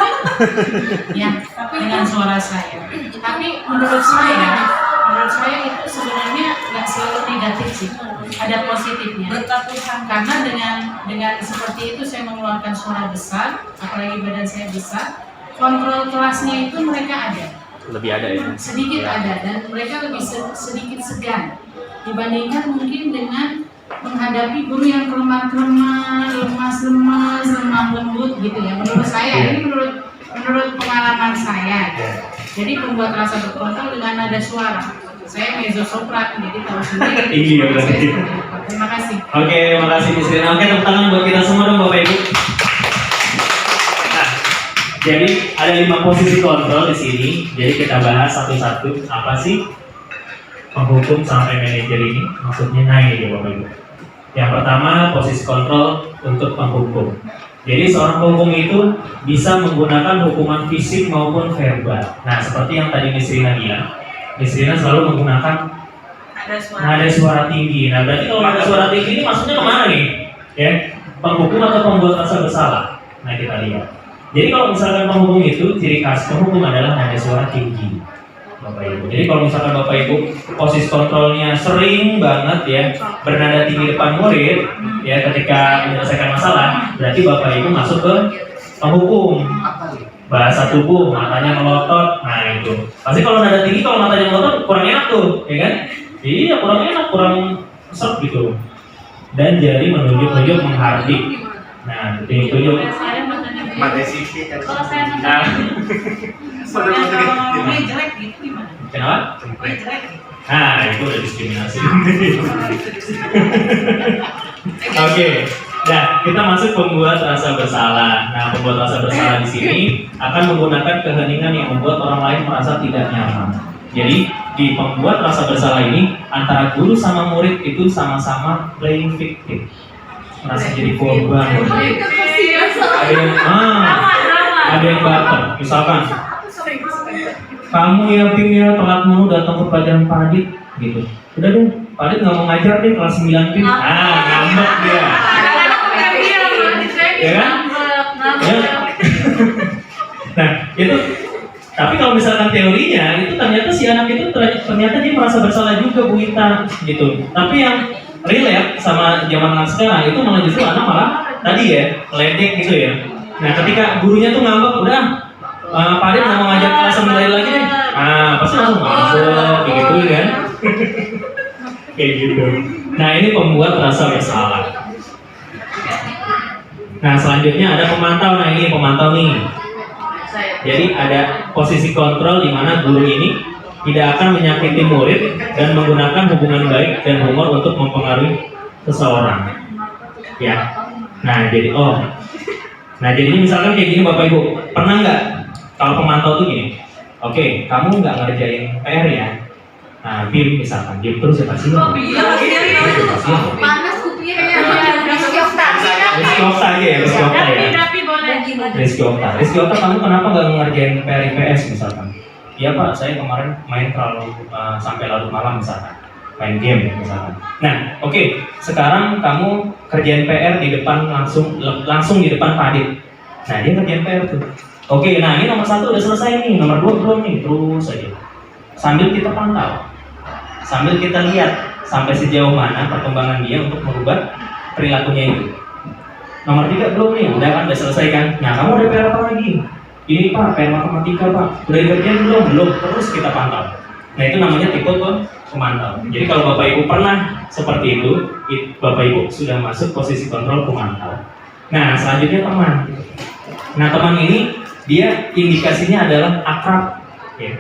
Ya, dengan suara saya. Tapi menurut saya itu sebenarnya nggak selalu negatif sih, ada positifnya. Karena dengan seperti itu saya mengeluarkan suara besar, apalagi badan saya besar, kontrol kelasnya itu mereka ada. lebih ada ya. sedikit ada, dan mereka lebih sedikit segan dibandingkan mungkin dengan menghadapi guru yang kelemar-kelemar, lemas-lemas, lemah lembut gitu ya. Menurut saya, ini menurut pengalaman saya. Jadi pembuat rasa berkontrol dengan nada suara. Saya mezzo sopran, jadi tahu sendiri. Iya, berarti. Terima kasih. Oke, makasih Miss Rina. Oke, tepuk tangan buat kita semua dong Bapak Ibu. Nah, jadi ada 5 posisi kontrol di sini. Jadi kita bahas satu-satu. Apa sih penghukum sampai manajer ini? Maksudnya naik ya Bapak Ibu. Yang pertama, posisi kontrol untuk penghukum. Jadi seorang penghukum itu bisa menggunakan hukuman fisik maupun verbal. Nah, seperti yang tadi Miss Rina bilang, Miss Rina selalu menggunakan nada suara tinggi. Nah, berarti kalau nada suara tinggi ini maksudnya kemana nih? Ya, penghukum atau pembuat rasa bersalah? Nah, kita lihat. Jadi kalau misalkan penghukum itu, ciri khas penghukum adalah nada suara tinggi, Bapak Ibu. Jadi kalau misalkan Bapak Ibu posisi kontrolnya sering banget ya bernada tinggi depan murid, ya ketika menyelesaikan masalah, berarti Bapak Ibu masuk ke penghukum. Bahasa tubuh, matanya melotot, nah itu. Pasti kalau nada tinggi, kalau matanya melotot kurang enak tuh, ya kan? Iya, kurang enak, kurang serp gitu. Dan jari menunjuk-nunjuk menghardik. Nah, tunjuk-tunjuk. Mata sisi kan. Kalau saya Nah, kalau dia jelek gitu gimana? kenapa? Dia jelek gitu. Nah, itu udah diskriminasi. Oke. Nah, kita masuk pembuat rasa bersalah. Nah, pembuat rasa bersalah di sini akan menggunakan keheningan yang membuat orang lain merasa tidak nyaman. Jadi, di pembuat rasa bersalah ini antara guru sama murid itu sama-sama playing victim. Merasa jadi korban. Ada yang baper. Misalkan, kamu ya Bim ya telat mulu datang ke pelajaran Pak Adit gitu. Udah deh, Pak Adit nggak mau ngajar deh kelas 9 Bim. Ngambek dia. Ya kan? Ya. Nah, itu. Tapi kalau misalkan teorinya, itu ternyata si anak itu ternyata dia merasa bersalah juga Bu Ita, gitu. Tapi yang relate sama zaman anak sekarang itu malah justru anak malah tadi ya, ledek gitu ya. Nah, ketika gurunya tuh ngambek, udah Pak Adit nggak mau ngajar kelas 9 lagi deh. Pasti langsung ngambek, kayak gitu kan? Kayak gitu. Nah, ini pembuat rasa bersalah. Nah, selanjutnya ada pemantau. Nah, ini pemantau nih. Jadi ada posisi kontrol di mana guru ini tidak akan menyakiti murid dan menggunakan hubungan baik dan humor untuk mempengaruhi seseorang. Ya. Nah, jadi ini misalkan kayak gini Bapak Ibu, pernah nggak kalau pemantau tuh gini? Oke, kamu nggak ngerjain PR ya? Nah, Bim misalkan, Bim terus ya pasti. Panas kupingnya. Rizky Okta aja ya, Rizky Okta ya. Rizky Okta, kamu kenapa nggak ngerjain PR IPS misalkan? Iya Pak, saya kemarin main terlalu sampai larut malam misalkan, main game ya misalkan. Nah, oke, sekarang kamu kerjain PR di depan langsung di depan Pak Adit. Nah, dia kerjain PR tuh. Oke, nah ini nomor 1 udah selesai nih, nomor 2 belum nih, terus aja. Sambil kita pantau, sambil kita lihat sampai sejauh mana perkembangan dia untuk merubah perilakunya itu. Nomor 3 belum nih, udah selesai kan? Nah, kamu ada PR apa lagi? Ini Pak, PR matematika Pak, udah dikerjain belum? Terus kita pantau. Nah, itu namanya tipe pemantau. Jadi kalau Bapak Ibu pernah seperti itu, Bapak Ibu sudah masuk posisi kontrol pemantau. Nah, selanjutnya teman. Nah, teman ini dia indikasinya adalah akrab, ya.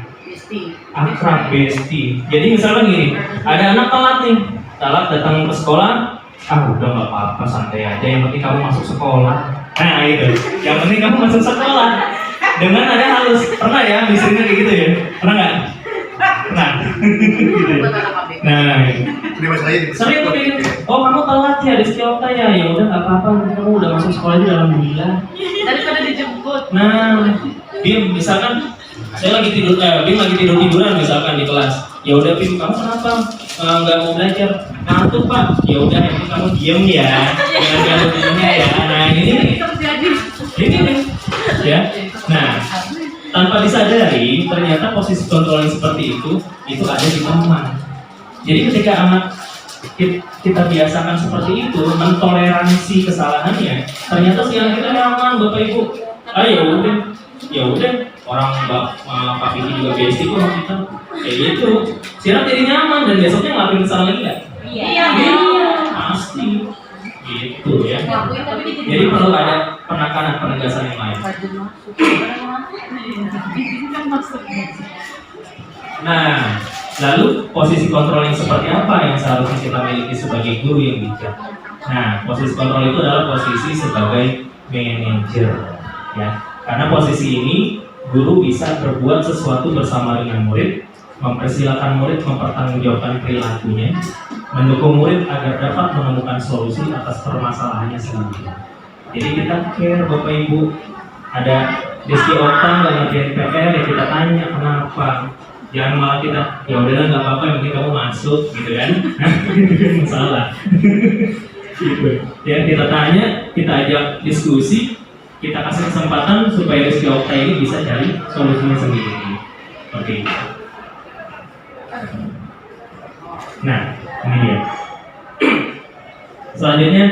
Akrab, bestie. Jadi misalkan gini, ada anak telat datang ke sekolah. Udah nggak apa-apa, santai aja. Yang penting kamu masuk sekolah. Nah itu, yang penting kamu masuk sekolah. Dengan ada halus, pernah ya misalnya kayak gitu ya? Pernah nggak? Pernah. Gitu ya? Nah, sering tuh kayak gitu. Oh kamu telat ya, di Okta ya? Ya udah nggak apa-apa, kamu udah masuk sekolah aja alhamdulillah. Daripada dijemput. Nah, Bim misalkan saya lagi tiduran misalkan di kelas. Ya udah Bim, kamu kenapa nggak mau belajar? Ngantuk Pak. Ya udah nanti kamu diem ya, jangan gangguinnya ya. Nah ini nih, ya. Nah, tanpa disadari ternyata posisi kontrol yang seperti itu ada di teman. Jadi ketika anak kita biasakan seperti itu, mentoleransi kesalahannya, ternyata si anak kita nyaman Bapak Ibu. Ya udah. orang Pak Vicky juga basic kok kita kayak gitu. Sirap jadi nyaman dan besoknya ngelakuin kesalahan lagi nggak? Iya. Pasti gitu ya. Ngelakuin tapi Jadi perlu ada penekanan penegasan yang lain. Nah, lalu posisi kontrol yang seperti apa yang seharusnya kita miliki sebagai guru yang bijak? Nah, posisi kontrol itu adalah posisi sebagai manajer, ya. Karena posisi ini guru bisa berbuat sesuatu bersama dengan murid, mempersilahkan murid mempertanggungjawabkan perilakunya, mendukung murid agar dapat menemukan solusi atas permasalahannya sendiri. Jadi kita care Bapak Ibu, ada Deski Otang nggak ngerjain PR ya kita tanya kenapa. Jangan malah kita ya udahlah nggak apa-apa yang penting kamu masuk gitu kan. Itu masalah. Gitu. Ya kita tanya, kita ajak diskusi, kita kasih kesempatan supaya Deski Otang ini bisa cari solusinya sendiri. Oke. Nah, ini dia. Selanjutnya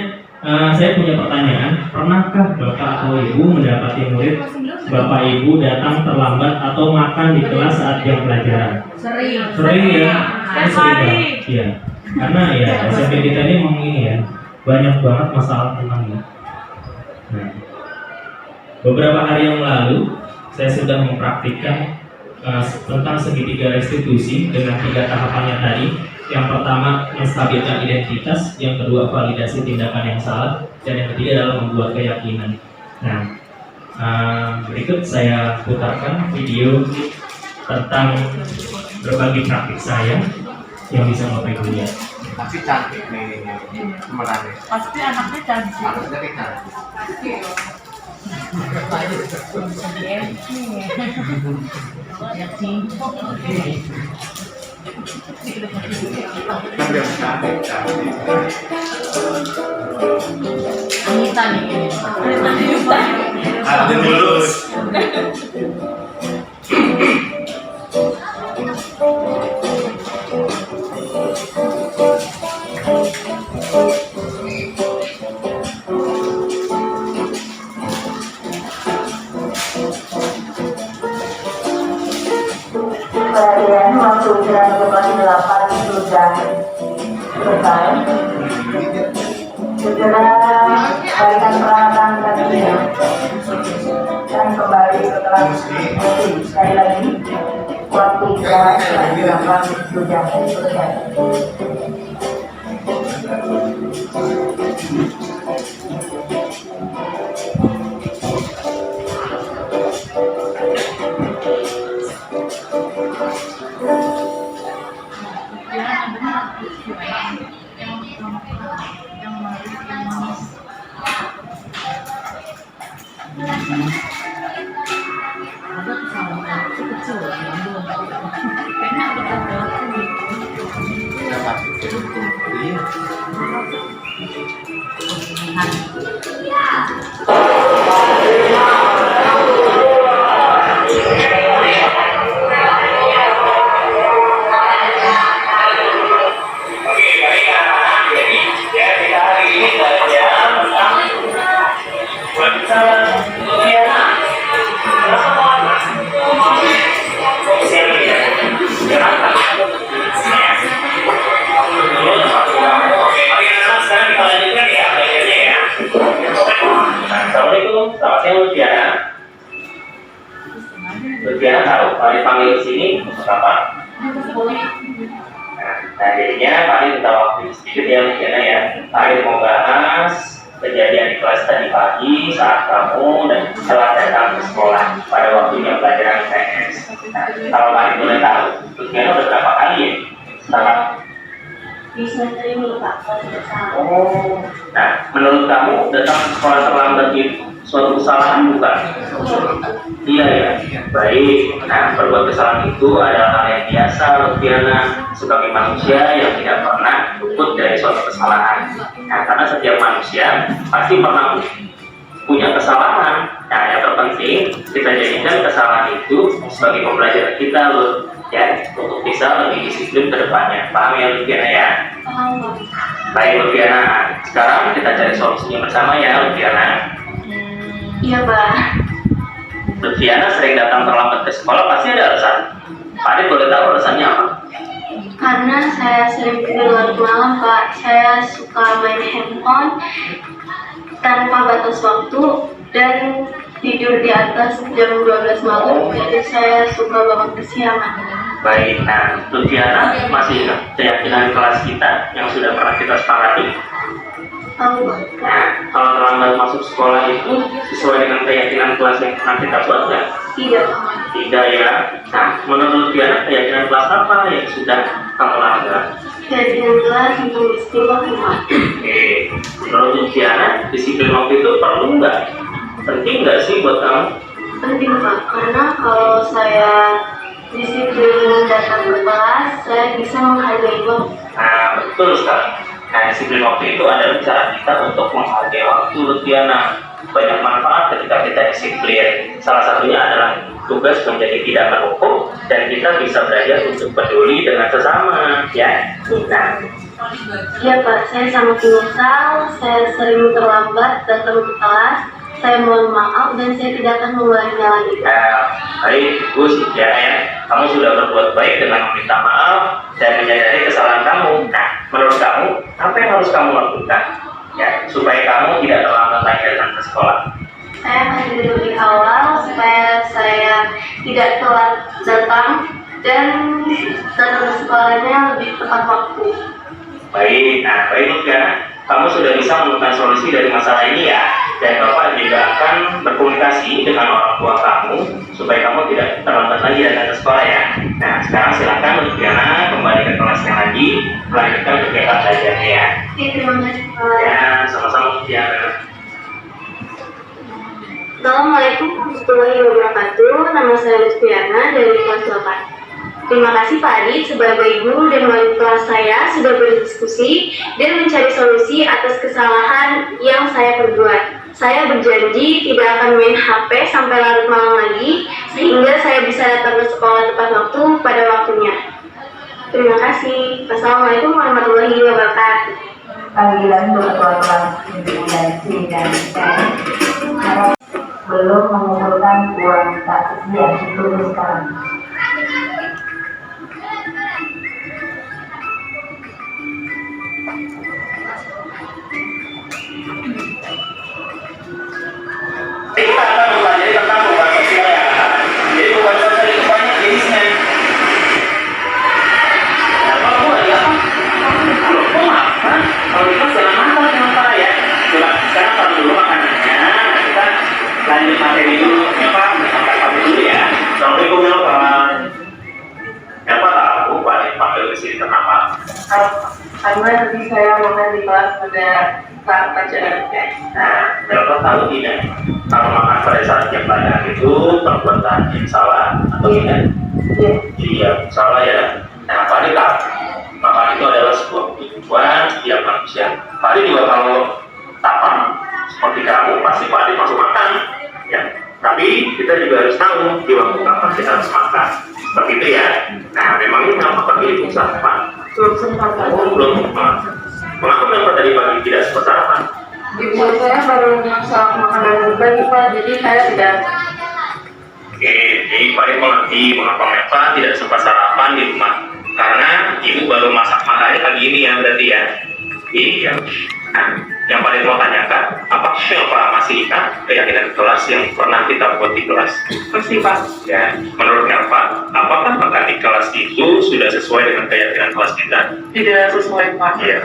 saya punya pertanyaan. Pernahkah Bapak atau Ibu mendapati murid Bapak Ibu datang terlambat atau makan di kelas saat jam pelajaran? sering. Sering ya? Sering banget. Iya. Karena ya SMP kita ini memang ini ya banyak banget masalah tentang ini. Nah, beberapa hari yang lalu saya sudah mempraktikkan tentang segitiga restitusi dengan 3 tahapannya tadi. Yang pertama menstabilkan identitas, yang kedua validasi tindakan yang salah, dan yang ketiga adalah membuat keyakinan. Nah, berikut saya putarkan video tentang berbagi praktik saya yang bisa Bapak Ibu lihat. Pasti cantik nih temenannya. Pasti anaknya cantik. Harusnya kayak cantik. Kan dia cantik. Anita nih. Ada mulus. Kemudian waktu istirahat kelas 8 sudah selesai. Segera berikan peralatan tadinya dan kembali ke kelas. Sekali lagi, waktu istirahat kelas 8 sudah selesai. Assalamualaikum, selamat siang Lutfiana. Lutfiana tahu kalau dipanggil ke sini untuk apa? Nah, jadinya Pak Adit minta waktu sedikit ya Lutfiana ya. Pak Adit mau bahas kejadian di kelas tadi pagi saat kamu dan telah datang ke sekolah pada waktunya pelajaran IPS. Nah, kalau Pak Adit boleh tahu, Lutfiana udah berapa kali ya? Sama Bisa sering melupakan bersama. Oh, nah menurut kamu datang ke sekolah terlambat itu suatu kesalahan bukan? Iya ya, baik. Nah berbuat kesalahan itu adalah hal yang biasa Lutfiana sebagai manusia yang tidak pernah luput dari suatu kesalahan. Nah karena setiap manusia pasti pernah punya kesalahan. Nah yang terpenting kita jadikan kesalahan itu sebagai pembelajaran kita loh. Ya, untuk bisa lebih disiplin ke depannya. Paham ya Lutfiana ya? Baik Lutfiana, sekarang kita cari solusinya bersama ya Lutfiana. Iya, Pak. Lutfiana sering datang terlambat ke sekolah pasti ada alasan. Pak Adit boleh tahu alasannya apa? Karena saya sering tidur larut malam, Pak. Saya suka main handphone tanpa batas waktu dan tidur di atas jam 12 malam. Jadi saya suka bangun kesiangan. Baik, nah Lutfiana masih ingat keyakinan kelas kita yang sudah pernah kita sepakati? Tahu, Nah, kalau terlambat masuk sekolah itu sesuai dengan keyakinan kelas yang pernah kita buat nggak? tidak. Tidak ya. Nah, menurut Lutfiana keyakinan kelas apa yang sudah kamu langgar? Keyakinan kelas untuk istimewa, Pak. Oke, menurut Lutfiana disiplin waktu itu perlu nggak? Penting nggak sih buat kamu? Penting, Pak. Karena kalau saya disiplin datang ke kelas, saya bisa menghargai waktu. Nah, betul sekali. Nah, disiplin waktu itu adalah cara kita untuk menghargai waktu, Lutfiana. Banyak manfaat ketika kita disiplin. Salah satunya adalah tugas menjadi tidak menumpuk dan kita bisa belajar untuk peduli dengan sesama, ya. Nah, Ya, Pak. Saya sangat menyesal. Saya sering terlambat datang ke kelas. Saya mohon maaf dan saya tidak akan mengulanginya lagi. baik, Gus, ya. Kamu sudah berbuat baik dengan meminta maaf dan menyadari kesalahan kamu. Nah, menurut kamu, apa yang harus kamu lakukan? Ya, supaya kamu tidak terlambat lagi datang ke sekolah. Saya akan tidur di awal supaya saya tidak telat datang dan datang ke sekolahnya lebih tepat waktu. Baik, nah baik Lutfiana, kamu sudah bisa menemukan solusi dari masalah ini ya. Dan Bapak juga akan berkomunikasi dengan orang tua kamu supaya kamu tidak terlambat lagi datang ke sekolah ya. Nah, sekarang silakan Lutfiana kembali ke kelasnya lagi, melanjutkan kegiatan belajarnya ya. Oke, terima kasih, Pak. Ya, sama-sama Lutfiana. Assalamualaikum warahmatullahi wabarakatuh. Nama saya Lutfiana dari kelas 8. Terima kasih Pak Adit sebagai guru dan wali kelas saya sudah berdiskusi dan mencari solusi atas kesalahan yang saya perbuat. Saya berjanji tidak akan main HP sampai larut malam lagi sehingga saya bisa datang ke sekolah tepat waktu pada waktunya. Terima kasih. Wassalamualaikum warahmatullahi wabarakatuh. Panggilan untuk ketua kelas dan C dan T belum mengumpulkan kuantitas yang dituliskan. Kita akan mempelajari tentang hubungan sosial ya. Jadi hubungan sosial itu banyak jenisnya. Nah, kalau kamu lagi apa? Kalau kamu makan, kalau kita jangan makan dengan para ya. Coba sekarang taruh dulu makanannya. Kita lanjut materi dulu. Ya Pak, sampai pamit dulu ya. Assalamualaikum ya Pak. Ya Pak tahu Pak dipanggil ke sini kenapa? Karena tadi saya makan di kelas pada saat pelajaran. Nah, Bapak tahu tidak? Kalau makan pada saat jam pelajaran itu perbuatan yang salah atau tidak? Iya, salah ya. Nah, Pak Adi tahu, makan itu adalah sebuah kebutuhan setiap manusia. Pak Adi juga kalau lapar seperti kamu, pasti Pak Adi masuk makan. Ya, tapi kita juga harus tahu di waktu kapan kita harus makan. Seperti itu ya. Nah, memangnya kenapa pagi itu sarapan? Belum sempat. Oh, belum sempat. Mengapa kenapa tadi pagi tidak sempat sarapan? Ibu saya baru masak makanan berbagi Pak, jadi saya tidak. Oke, jadi Pak Adi mengerti mengapa Meva tidak sempat sarapan di rumah. Karena ibu baru masak makannya pagi ini ya berarti ya. Iya. Nah, yang Pak Adi mau tanyakan, apakah Meva masih ingat keyakinan kelas yang pernah kita buat di kelas? Masih Pak. Ya, menurut Meva, apakah makan di kelas itu sudah sesuai dengan keyakinan kelas kita? Tidak sesuai Pak. Iya.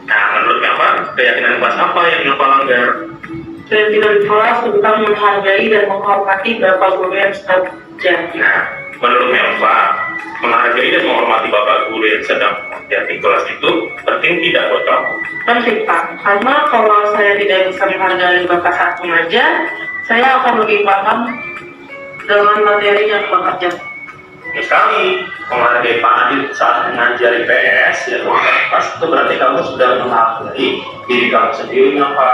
Nah, menurut Meva, keyakinan kelas apa yang Meva langgar? Keyakinan kelas tentang menghargai dan menghormati Bapak Guru yang sedang bekerja. Nah, menurut Meva, menghargai dan menghormati Bapak Guru yang sedang bekerja di kelas itu penting tidak buat kamu? Penting Pak, karena kalau saya tidak bisa menghargai Bapak saat mengajar, saya akan lebih paham dengan materi yang Bapak ajar. Sekali menghargai Pak Adit saat mengajar IPS ya pas itu berarti kamu sudah menghargai diri kamu sendiri apa?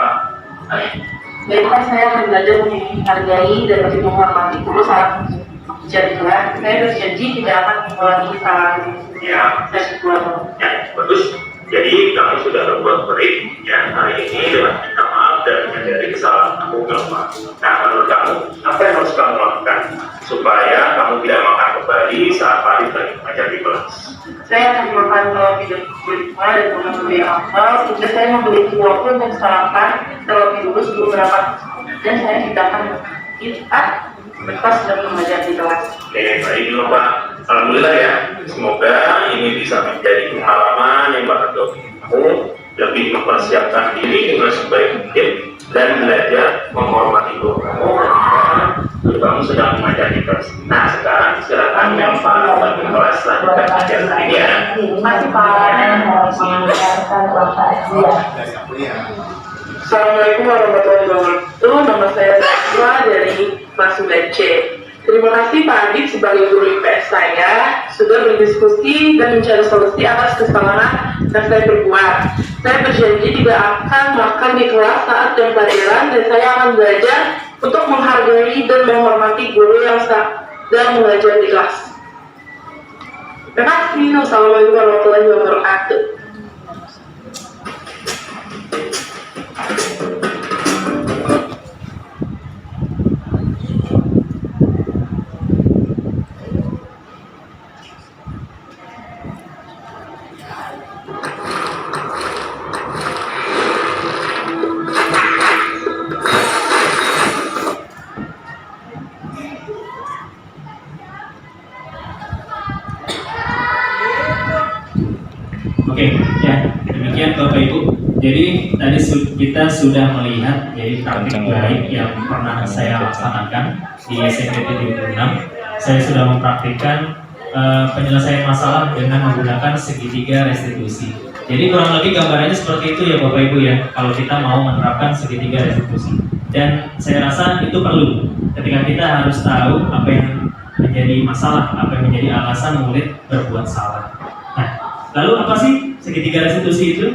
Baiklah, saya akan belajar menghargai dan lebih menghormati guru saat mengajar di kelas. Saya berjanji tidak akan mengulangi kesalahan Ya, saya buat. ya bagus. Jadi kamu sudah berbuat baik ya hari ini dengan minta maaf dan menyadari kesalahan aku kenapa. Nah, menurut kamu, apa yang harus kamu lakukan supaya kamu tidak makan kembali saat Farid lagi mengajar di kelas? Saya akan makan telur tidak berikma dan membeli apel, sehingga saya memiliki waktu untuk sarapan telur dulu sebelum berangkat. Dan saya tidak akan berkas dan mengajar di kelas. Oke, baik dulu Pak. Alhamdulillah ya. Semoga ini bisa menjadi pengalaman yang bakal kamu lebih mempersiapkan diri dengan sebaik mungkin dan belajar menghormati guru kamu ketika kamu sedang mengajar di kelas. Nah, sekarang silakan yang Pak di kelas lanjutkan ajar ini ya. Terima kasih Pak. Assalamualaikum warahmatullahi wabarakatuh. Nama saya Zahra dari kelas 9C. Terima kasih Pak Adit sebagai guru IPS saya sudah berdiskusi dan mencari solusi atas kesalahan yang saya perbuat. Saya berjanji tidak akan makan di kelas saat jam pelajaran dan saya akan belajar untuk menghargai dan menghormati guru yang sedang mengajar di kelas. Terima kasih. Wassalamualaikum warahmatullahi wabarakatuh. Oke, ya demikian Bapak Ibu. Jadi tadi kita sudah melihat jadi praktik baik yang pernah saya laksanakan di SMP 76. Saya sudah mempraktikkan penyelesaian masalah dengan menggunakan segitiga restitusi. Jadi kurang lebih gambarannya seperti itu ya Bapak Ibu ya. Kalau kita mau menerapkan segitiga restitusi, dan saya rasa itu perlu ketika kita harus tahu apa yang menjadi masalah, apa yang menjadi alasan murid berbuat salah. Nah, lalu apa sih segitiga restitusi itu?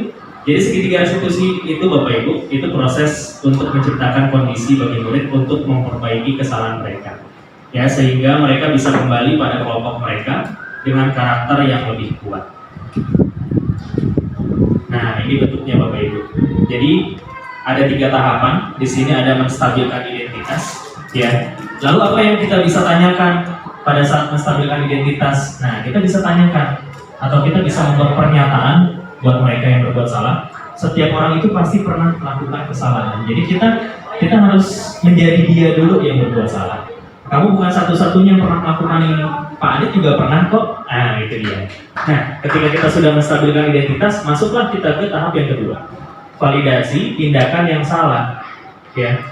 Jadi segitiga restitusi itu Bapak Ibu, itu proses untuk menciptakan kondisi bagi murid untuk memperbaiki kesalahan mereka. Ya, sehingga mereka bisa kembali pada kelompok mereka dengan karakter yang lebih kuat. Nah, ini bentuknya Bapak Ibu. Jadi ada 3 tahapan. Di sini ada menstabilkan identitas, ya. Lalu apa yang kita bisa tanyakan pada saat menstabilkan identitas? Nah, kita bisa tanyakan atau kita bisa membuat pernyataan buat mereka yang berbuat salah. Setiap orang itu pasti pernah melakukan kesalahan. Jadi kita harus menjadi dia dulu yang berbuat salah. Kamu bukan satu-satunya yang pernah melakukan ini. Pak Adit juga pernah kok. Nah, itu dia. Nah, ketika kita sudah menstabilkan identitas, masuklah kita ke tahap yang kedua. Validasi tindakan yang salah. Ya.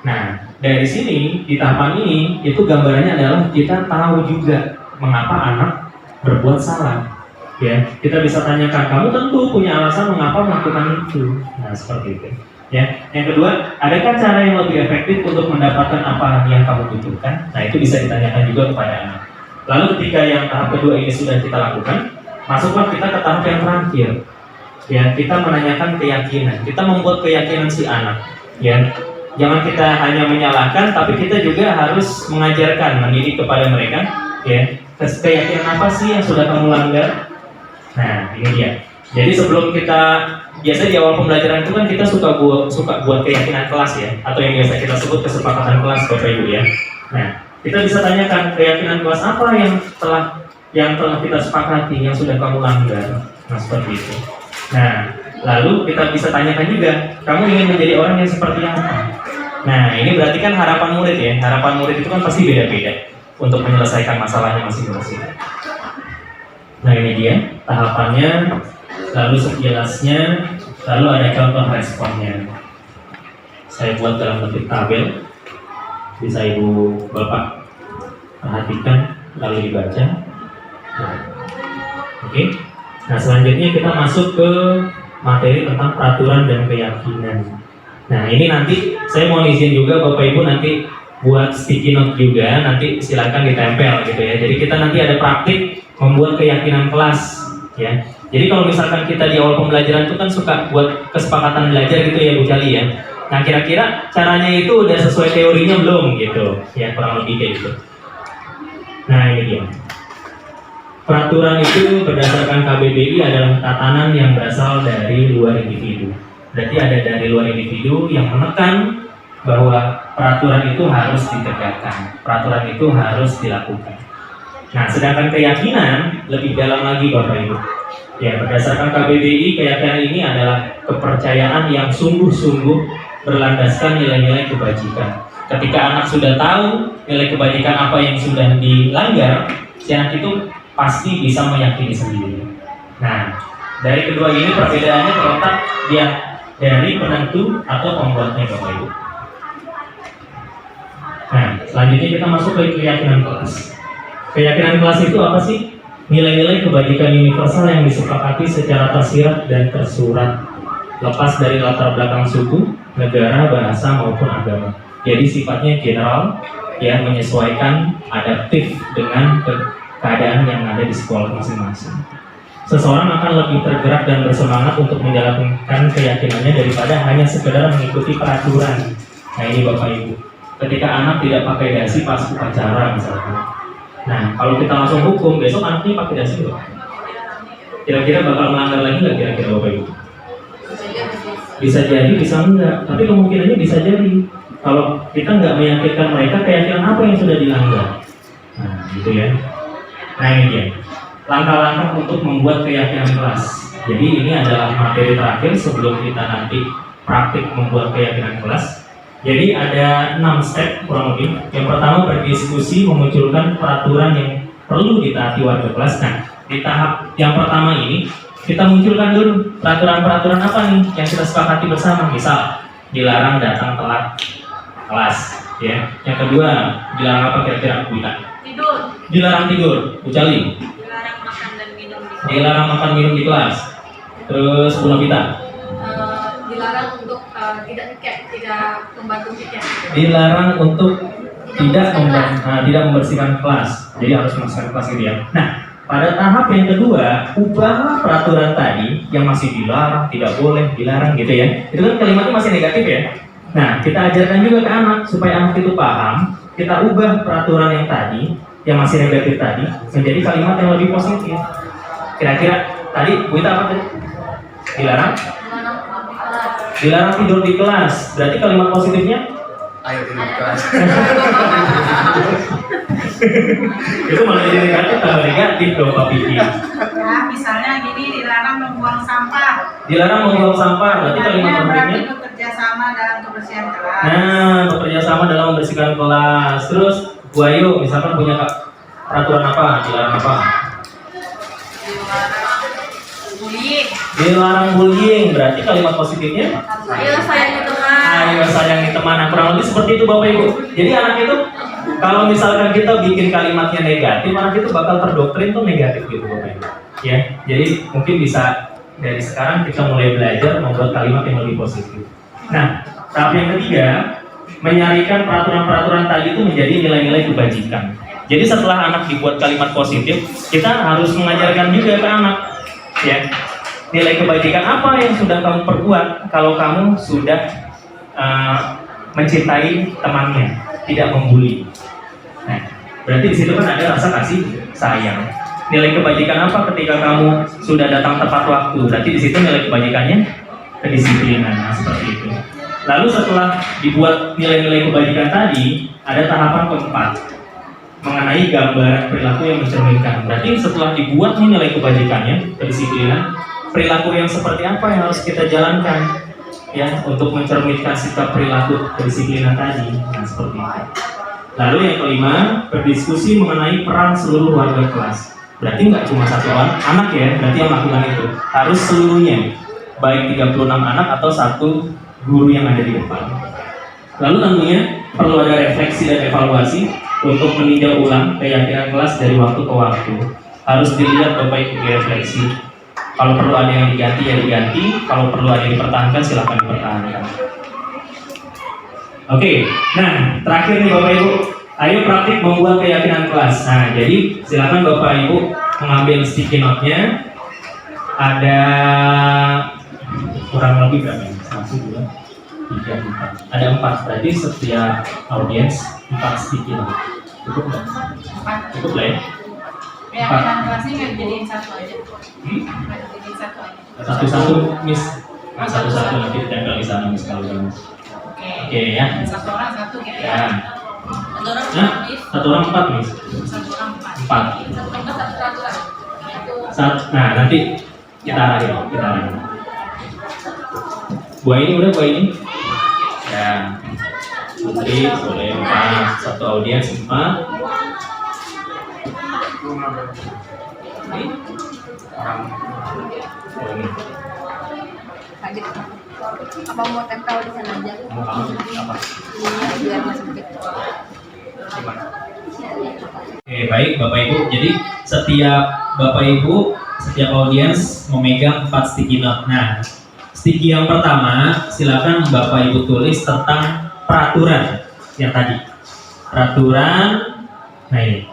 Nah, dari sini di tahapan ini itu gambarannya adalah kita tahu juga mengapa anak berbuat salah. Ya, kita bisa tanyakan, kamu tentu punya alasan mengapa melakukan itu. Nah, seperti itu. Ya, yang kedua, adakah cara yang lebih efektif untuk mendapatkan apa yang kamu butuhkan? Nah, itu bisa ditanyakan juga kepada anak. Lalu ketika yang tahap kedua ini sudah kita lakukan, masuklah kita ke tahap yang terakhir. Ya, kita menanyakan keyakinan. Kita membuat keyakinan si anak. Ya, jangan kita hanya menyalahkan, tapi kita juga harus mengajarkan, mendidik kepada mereka. Ya, keyakinan apa sih yang sudah kamu langgar? Nah, ini dia. Jadi sebelum kita, biasa di awal pembelajaran itu kan kita suka buat keyakinan kelas ya, atau yang biasa kita sebut kesepakatan kelas Bapak Ibu ya. Nah, kita bisa tanyakan keyakinan kelas apa yang telah kita sepakati, yang sudah kamu langgar. Nah, seperti itu. Nah, lalu kita bisa tanyakan juga, kamu ingin menjadi orang yang seperti apa? Nah, ini berarti kan harapan murid ya. Harapan murid itu kan pasti beda-beda untuk menyelesaikan masalahnya masing-masing. Nah, ini dia tahapannya, lalu sekilasnya, lalu ada contoh responnya. Saya buat dalam bentuk tabel, bisa Ibu Bapak perhatikan lalu dibaca. Nah, oke. Nah, selanjutnya kita masuk ke materi tentang peraturan dan keyakinan. Nah, ini nanti saya mau izin juga Bapak Ibu nanti buat sticky note juga, nanti silakan ditempel gitu ya. Jadi kita nanti ada praktik membuat keyakinan kelas ya. Jadi kalau misalkan kita di awal pembelajaran itu kan suka buat kesepakatan belajar gitu ya Bu Jali ya. Nah, kira-kira caranya itu udah sesuai teorinya belum gitu ya, kurang lebih kayak gitu. Nah, ini dia. Peraturan itu berdasarkan KBBI adalah tatanan yang berasal dari luar individu. berarti ada dari luar individu yang menekan bahwa peraturan itu harus ditegakkan, peraturan itu harus dilakukan. Nah, sedangkan keyakinan lebih dalam lagi Bapak Ibu. Ya, berdasarkan KBBI, keyakinan ini adalah kepercayaan yang sungguh-sungguh berlandaskan nilai-nilai kebajikan. Ketika anak sudah tahu nilai kebajikan apa yang sudah dilanggar, si anak itu pasti bisa meyakini sendiri. Nah, dari kedua ini perbedaannya terletak dari penentu atau pembuatnya Bapak Ibu. Nah, selanjutnya kita masuk ke keyakinan kelas. Keyakinan kelas itu apa sih? Nilai-nilai kebajikan universal yang disepakati secara tersirat dan tersurat, lepas dari latar belakang suku, negara, bahasa maupun agama. Jadi sifatnya general, ya, menyesuaikan, adaptif dengan keadaan yang ada di sekolah masing-masing. Seseorang akan lebih tergerak dan bersemangat untuk menjalankan keyakinannya daripada hanya sekedar mengikuti peraturan. Nah, ini Bapak Ibu, ketika anak tidak pakai dasi pas upacara misalkan, nah kalau kita langsung hukum, besok anaknya pakai dasi nggak? Kira-kira bakal melanggar lagi nggak kira-kira Bapak Ibu? Bisa jadi, bisa enggak, tapi kemungkinannya bisa jadi. Kalau kita nggak meyakinkan mereka, keyakinan apa yang sudah dilanggar? Nah, gitu ya. Nah, ini dia langkah-langkah untuk membuat keyakinan kelas. Jadi ini adalah materi terakhir sebelum kita nanti praktik membuat keyakinan kelas. Jadi ada 6 step kurang lebih. Yang pertama, berdiskusi memunculkan peraturan yang perlu ditaati warga kelas. Nah, di tahap yang pertama ini kita munculkan dulu peraturan-peraturan apa nih yang kita sepakati bersama. Misal, dilarang datang telat kelas, ya. Yang kedua, dilarang apa kira-kira Bu Ita? Tidur. Dilarang tidur, Bu Cali. Dilarang makan dan minum di kelas. Dilarang makan minum di kelas. Terus Bu Novita. Dilarang untuk tidak membantu tiket. Dilarang untuk tidak membersihkan kelas. Jadi harus membersihkan kelas gitu ya. Nah, pada tahap yang kedua, ubah peraturan tadi yang masih dilarang, tidak boleh, dilarang gitu ya. Itu kan kalimatnya masih negatif ya. Nah, kita ajarkan juga ke anak supaya anak itu paham. Kita ubah peraturan yang tadi, yang masih negatif tadi, menjadi kalimat yang lebih positif. Kira-kira tadi Bu Ita apa tadi? Dilarang tidur di kelas. Berarti kalimat positifnya? Ayo tidur di kelas. Itu malah jadi negatif, tambah negatif loh Pak Piki. Ya, misalnya gini, dilarang membuang sampah. Dilarang membuang sampah, berarti kalimat Berarti positifnya? bekerja sama dalam kebersihan kelas. Nah, bekerja sama dalam membersihkan kelas. Terus Bu Ayu misalkan punya peraturan apa? Dilarang apa? Bullying. Dilarang bullying, berarti kalimat positifnya? Ayo sayangi teman. Ayo sayangi teman. Nah, kurang lebih seperti itu Bapak Ibu. Jadi anak itu kalau misalkan kita bikin kalimatnya negatif, anak itu bakal terdoktrin tuh negatif gitu Bapak Ibu. Ya, jadi mungkin bisa dari sekarang kita mulai belajar membuat kalimat yang lebih positif. Nah, tahap yang ketiga, menyarikan peraturan-peraturan tadi itu menjadi nilai-nilai kebajikan. Jadi setelah anak dibuat kalimat positif, kita harus mengajarkan juga ke anak, ya, nilai kebajikan apa yang sudah kamu perbuat kalau kamu sudah mencintai temannya, tidak membuli. Nah, berarti di situ kan ada rasa kasih sayang. Nilai kebajikan apa ketika kamu sudah datang tepat waktu? Berarti di situ nilai kebajikannya kedisiplinan. Nah, seperti itu. Lalu setelah dibuat nilai-nilai kebajikan tadi, ada tahapan keempat mengenai gambaran perilaku yang mencerminkan. Berarti setelah dibuat nilai kebajikannya, kedisiplinan, perilaku yang seperti apa yang harus kita jalankan, ya, untuk mencerminkan sikap perilaku kedisiplinan tadi. Nah, seperti itu. Lalu yang kelima, berdiskusi mengenai peran seluruh warga kelas. Berarti nggak cuma satu anak ya, berarti yang melakukan itu harus seluruhnya, baik 36 anak atau satu guru yang ada di depan. Lalu tentunya perlu ada refleksi dan evaluasi untuk meninjau ulang keyakinan kelas dari waktu ke waktu. Harus dilihat Bapak Ibu, direfleksi. Kalau perlu ada yang diganti ya diganti, kalau perlu ada yang dipertahankan silakan dipertahankan. Oke, nah terakhir nih Bapak Ibu, ayo praktik membuat keyakinan kelas. Nah, jadi silakan Bapak Ibu mengambil sticky note-nya. Ada kurang lebih berapa? 1, 2, 3, 4. Ada 4. Berarti setiap audiens 4 sticky note. Cukup nggak? Cukup lah ya. Keyakinan kelasnya nggak dijadiin satu aja. Nggak dijadiin satu aja. Satu-satu, Miss. Nah, satu-satu nanti ditempel di sana Miss kalau udah. Oke ya. Satu orang satu gitu Ya. ya. Nah, satu orang 4 Miss. Satu orang 4. 4. Nah, nanti kita arahin. Buah ini udah, buah ini. Ya. Nanti boleh 4, satu audiens 4. Ini. Adit, apa mau tempel di sana aja? Mau kamu apa? Biar masih dikit. Oke, baik Bapak Ibu. Jadi setiap Bapak Ibu, setiap audiens memegang 4 sticky note. Nah, sticky yang pertama silakan Bapak Ibu tulis tentang peraturan yang tadi. Peraturan, nah ini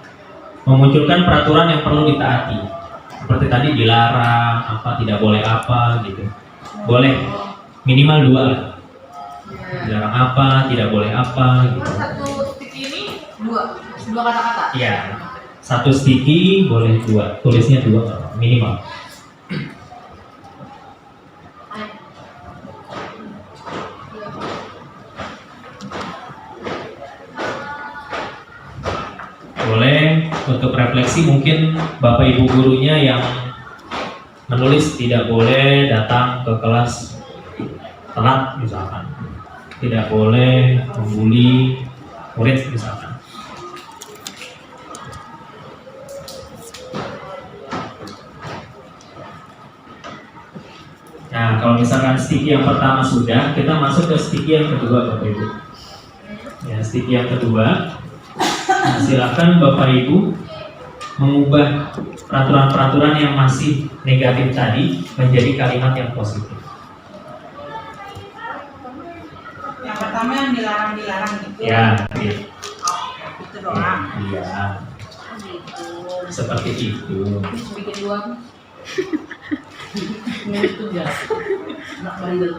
memunculkan peraturan yang perlu ditaati. Seperti tadi dilarang, apa tidak boleh apa gitu. Boleh minimal 2 lah. Dilarang apa, tidak boleh apa gitu. Satu sticky ini dua kata-kata. Iya. Satu sticky boleh 2. Tulisnya 2 minimal. Boleh untuk refleksi mungkin Bapak Ibu gurunya yang menulis tidak boleh datang ke kelas telat misalkan. Tidak boleh membuli murid misalkan. Nah, kalau misalkan sticky yang pertama sudah, kita masuk ke sticky yang kedua Bapak Ibu. Ya, sticky yang kedua. Nah, silakan Bapak Ibu mengubah peraturan-peraturan yang masih negatif tadi menjadi kalimat yang positif. Yang pertama yang dilarang gitu. Ya, gitu. Itu doang. Iya. Seperti itu. Bikin doang. Itu ya. Nak bandel.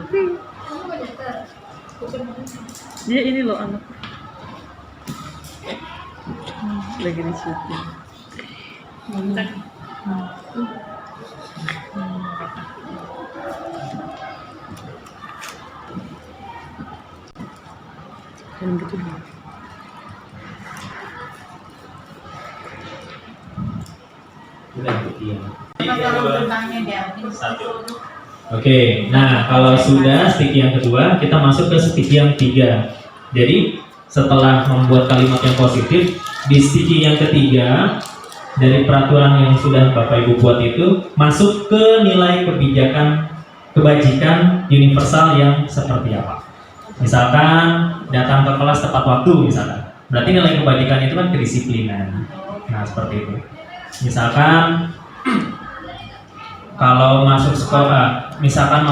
Dia ini loh anak. Lagi di syuting. Jangan gitu dong. Oke, nah kalau sudah sticky yang kedua, kita masuk ke sticky yang ketiga. Jadi setelah membuat kalimat yang positif, di sticky yang ketiga dari peraturan yang sudah Bapak Ibu buat itu masuk ke nilai kebajikan universal yang seperti apa. Misalkan datang ke kelas tepat waktu misalkan. Berarti nilai kebajikan itu kan kedisiplinan. Nah, seperti itu. Misalkan kalau masuk sekolah, misalkan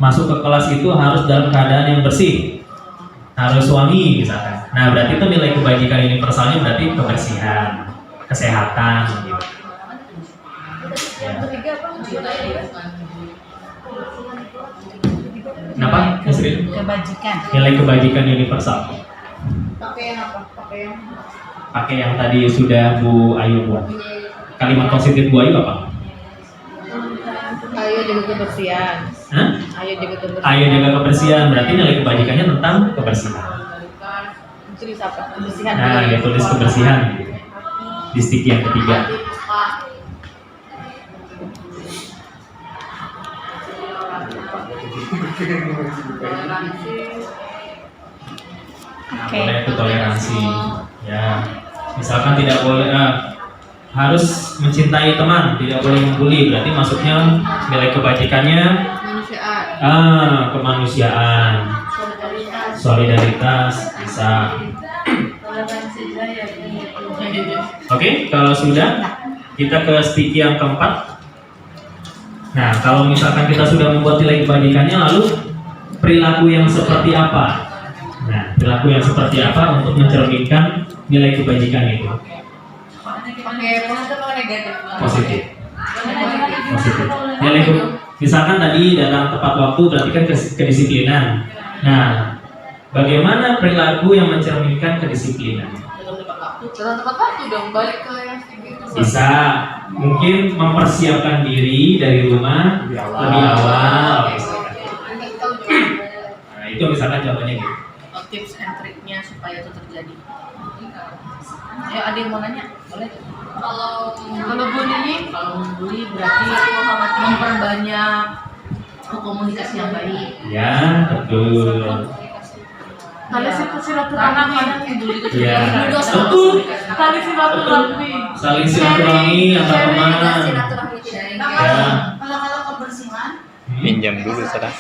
masuk ke kelas itu harus dalam keadaan yang bersih, harus wangi misalkan. Nah, berarti itu nilai kebajikan universalnya berarti kebersihan, kesehatan gitu. Kenapa? Kebajikan. Nilai kebajikan universal. Pakai yang apa? Pakai yang tadi sudah Bu Ayu buat. Kalimat positif Bu Ayu apa? Ayo jaga kebersihan. Hah? Ayo jaga kebersihan. Ayo jaga kebersihan, berarti nilai kebajikannya tentang kebersihan. Tulis apa? Kebersihan. Nah, dia tulis kebersihan gitu. Di sticky yang ketiga. Nah, boleh itu toleransi. Ya, misalkan tidak boleh harus mencintai teman, tidak boleh membuli. Berarti masuknya nilai kebajikannya Kemanusiaan. kemanusiaan, solidaritas bisa. Oke, kalau sudah kita ke sticky yang keempat. Nah, kalau misalkan kita sudah membuat nilai kebajikannya, lalu perilaku yang seperti apa? Nah, perilaku yang seperti apa untuk mencerminkan nilai kebajikan itu? Pakai positif atau negatif? Positif. Positif. Nilai misalkan tadi datang tepat waktu berarti kan kedisiplinan. Nah, bagaimana perilaku yang mencerminkan kedisiplinan? Dalam tepat waktu dong, balik ke yang segitu. Bisa mungkin mempersiapkan diri dari rumah lebih awal. supaya itu terjadi? Ayo ada yang mau nanya? Boleh? Kalau Kalau membuli berarti memperbanyak komunikasi yang baik. Ya, betul. Tali silaturahmi. Ya, Betul. Tali silaturahmi. Saling silaturahmi antar teman. Ya. Kalau kebersihan, Pinjam dulu saudara.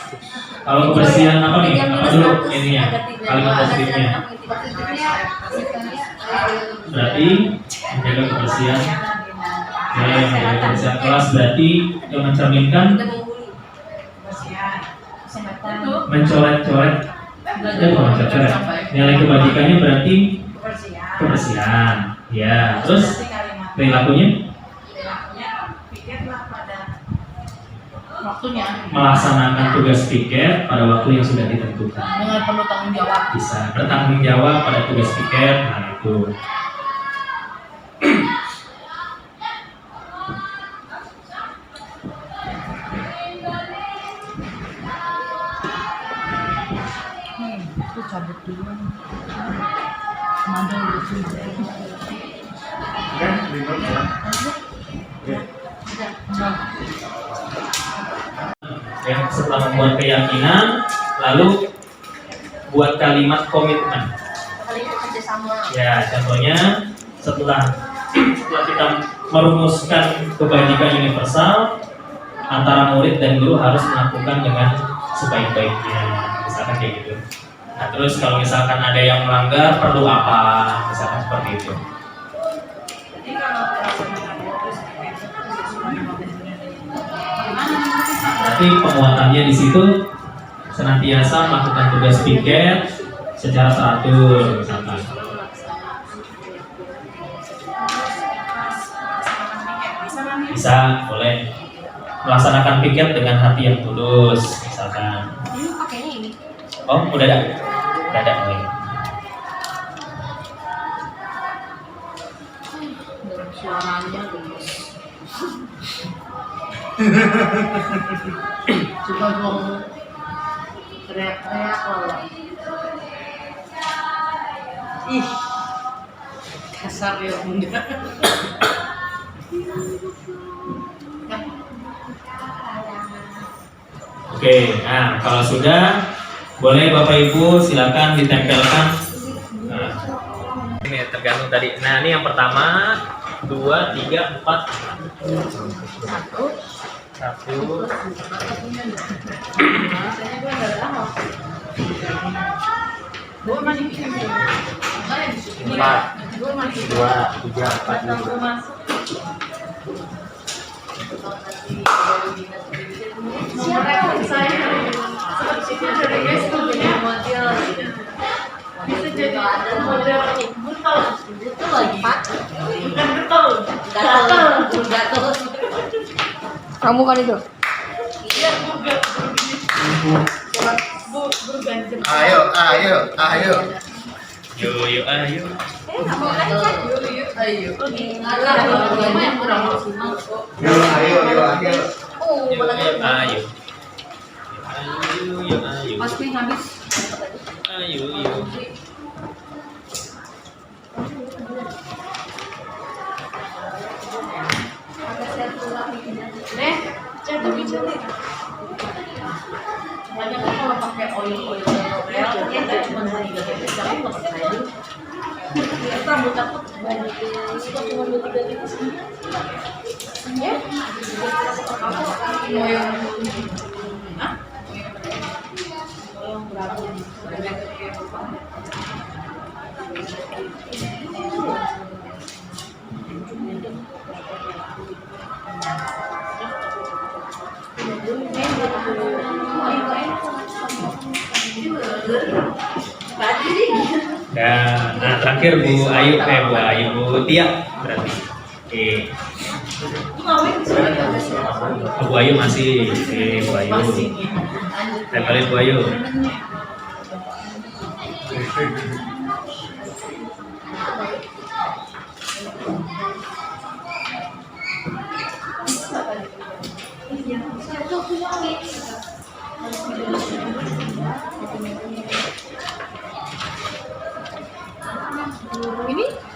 Kalau kebersihan apa nih? Apa dulu ini ya? Kalimat positifnya. Berarti menjaga kebersihan. Ya, menjaga kebersihan kelas berarti yang mencerminkan mencoret-coret. Ya, mencoret. Nilai kebajikannya berarti kebersihan. Ya, terus perilakunya Waktunya melaksanakan tugas piket pada waktu yang sudah ditentukan. dengan penuh tanggung jawab. Bisa bertanggung jawab pada tugas piket. Nah, itu. Itu cabut dulu. Mandang lucu. Ya, setelah membuat keyakinan, lalu buat kalimat komitmen. kalimat kerjasama. Ya, contohnya setelah kita merumuskan kebajikan universal, antara murid dan guru harus melakukan dengan sebaik-baiknya, misalkan kayak gitu. Nah, terus kalau misalkan ada yang melanggar, perlu apa, misalkan seperti itu. Berarti penguatannya di situ senantiasa melakukan tugas piket secara teratur, misalkan. Bisa, boleh melaksanakan piket dengan hati yang tulus, misalkan. Ini pakainya ini. Oh, udah ada, boleh. Suaranya gemes. Suka dong teriak-teriak loh. Ih, kasar ya bunda. Oke, nah kalau sudah, boleh Bapak Ibu silakan ditempelkan. Nah, ini tergantung tadi. Nah, ini yang pertama, 2, 3, 4. Satu. Empat. 2, 3, 4. Kamu kan itu. Ayo. Yo, ayo. Ayo. Ayo. Pasti habis. Ayo. Banyak kan kalau pakai oil kita cuma 3 detik, tapi nggak pakai aja. Kita rambut aku banyak suka cuma 2-3 detik sih. Ya? Mau yang hah? Mau yang berapa? Nah, terakhir Bu Tia berarti. Oke. Bu Ayu masih. Oke, Bu Ayu. Tempelin Bu Ayu.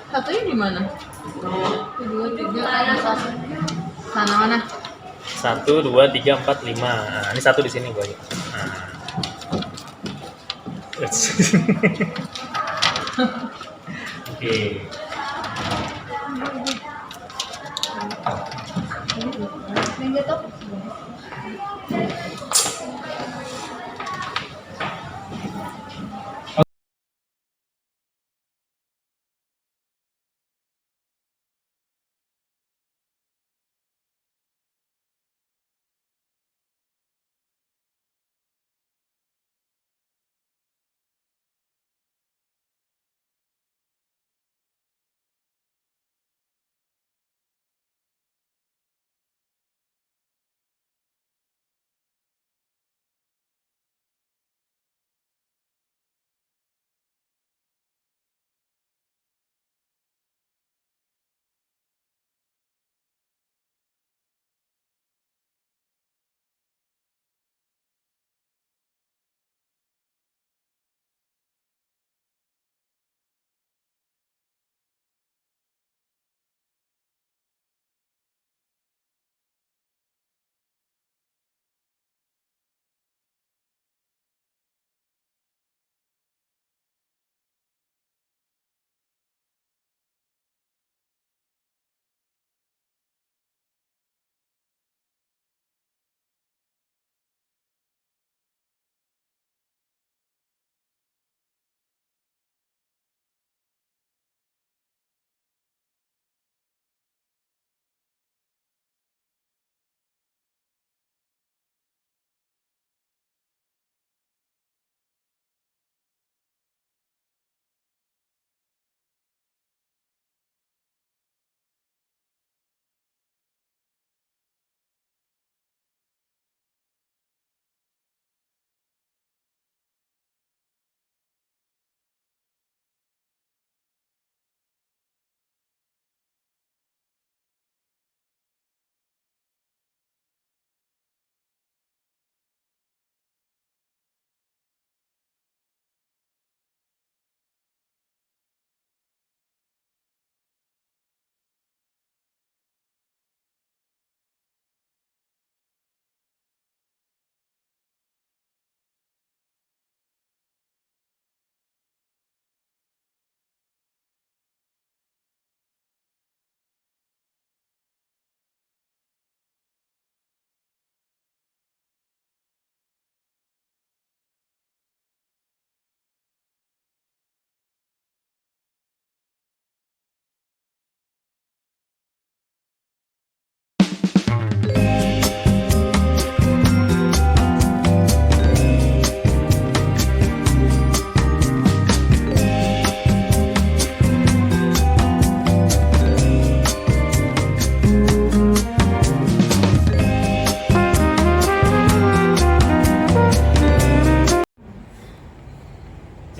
Satunya di mana? 2, 3, sana mana? 1, 2, 3, 4, 5. Nah, ini 1 di sini gue. Nah. Oke. Minggu tuh.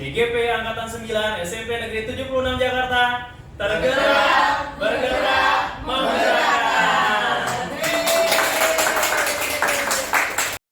CGP Angkatan 9 SMP Negeri 76 Jakarta tergerak, bergerak,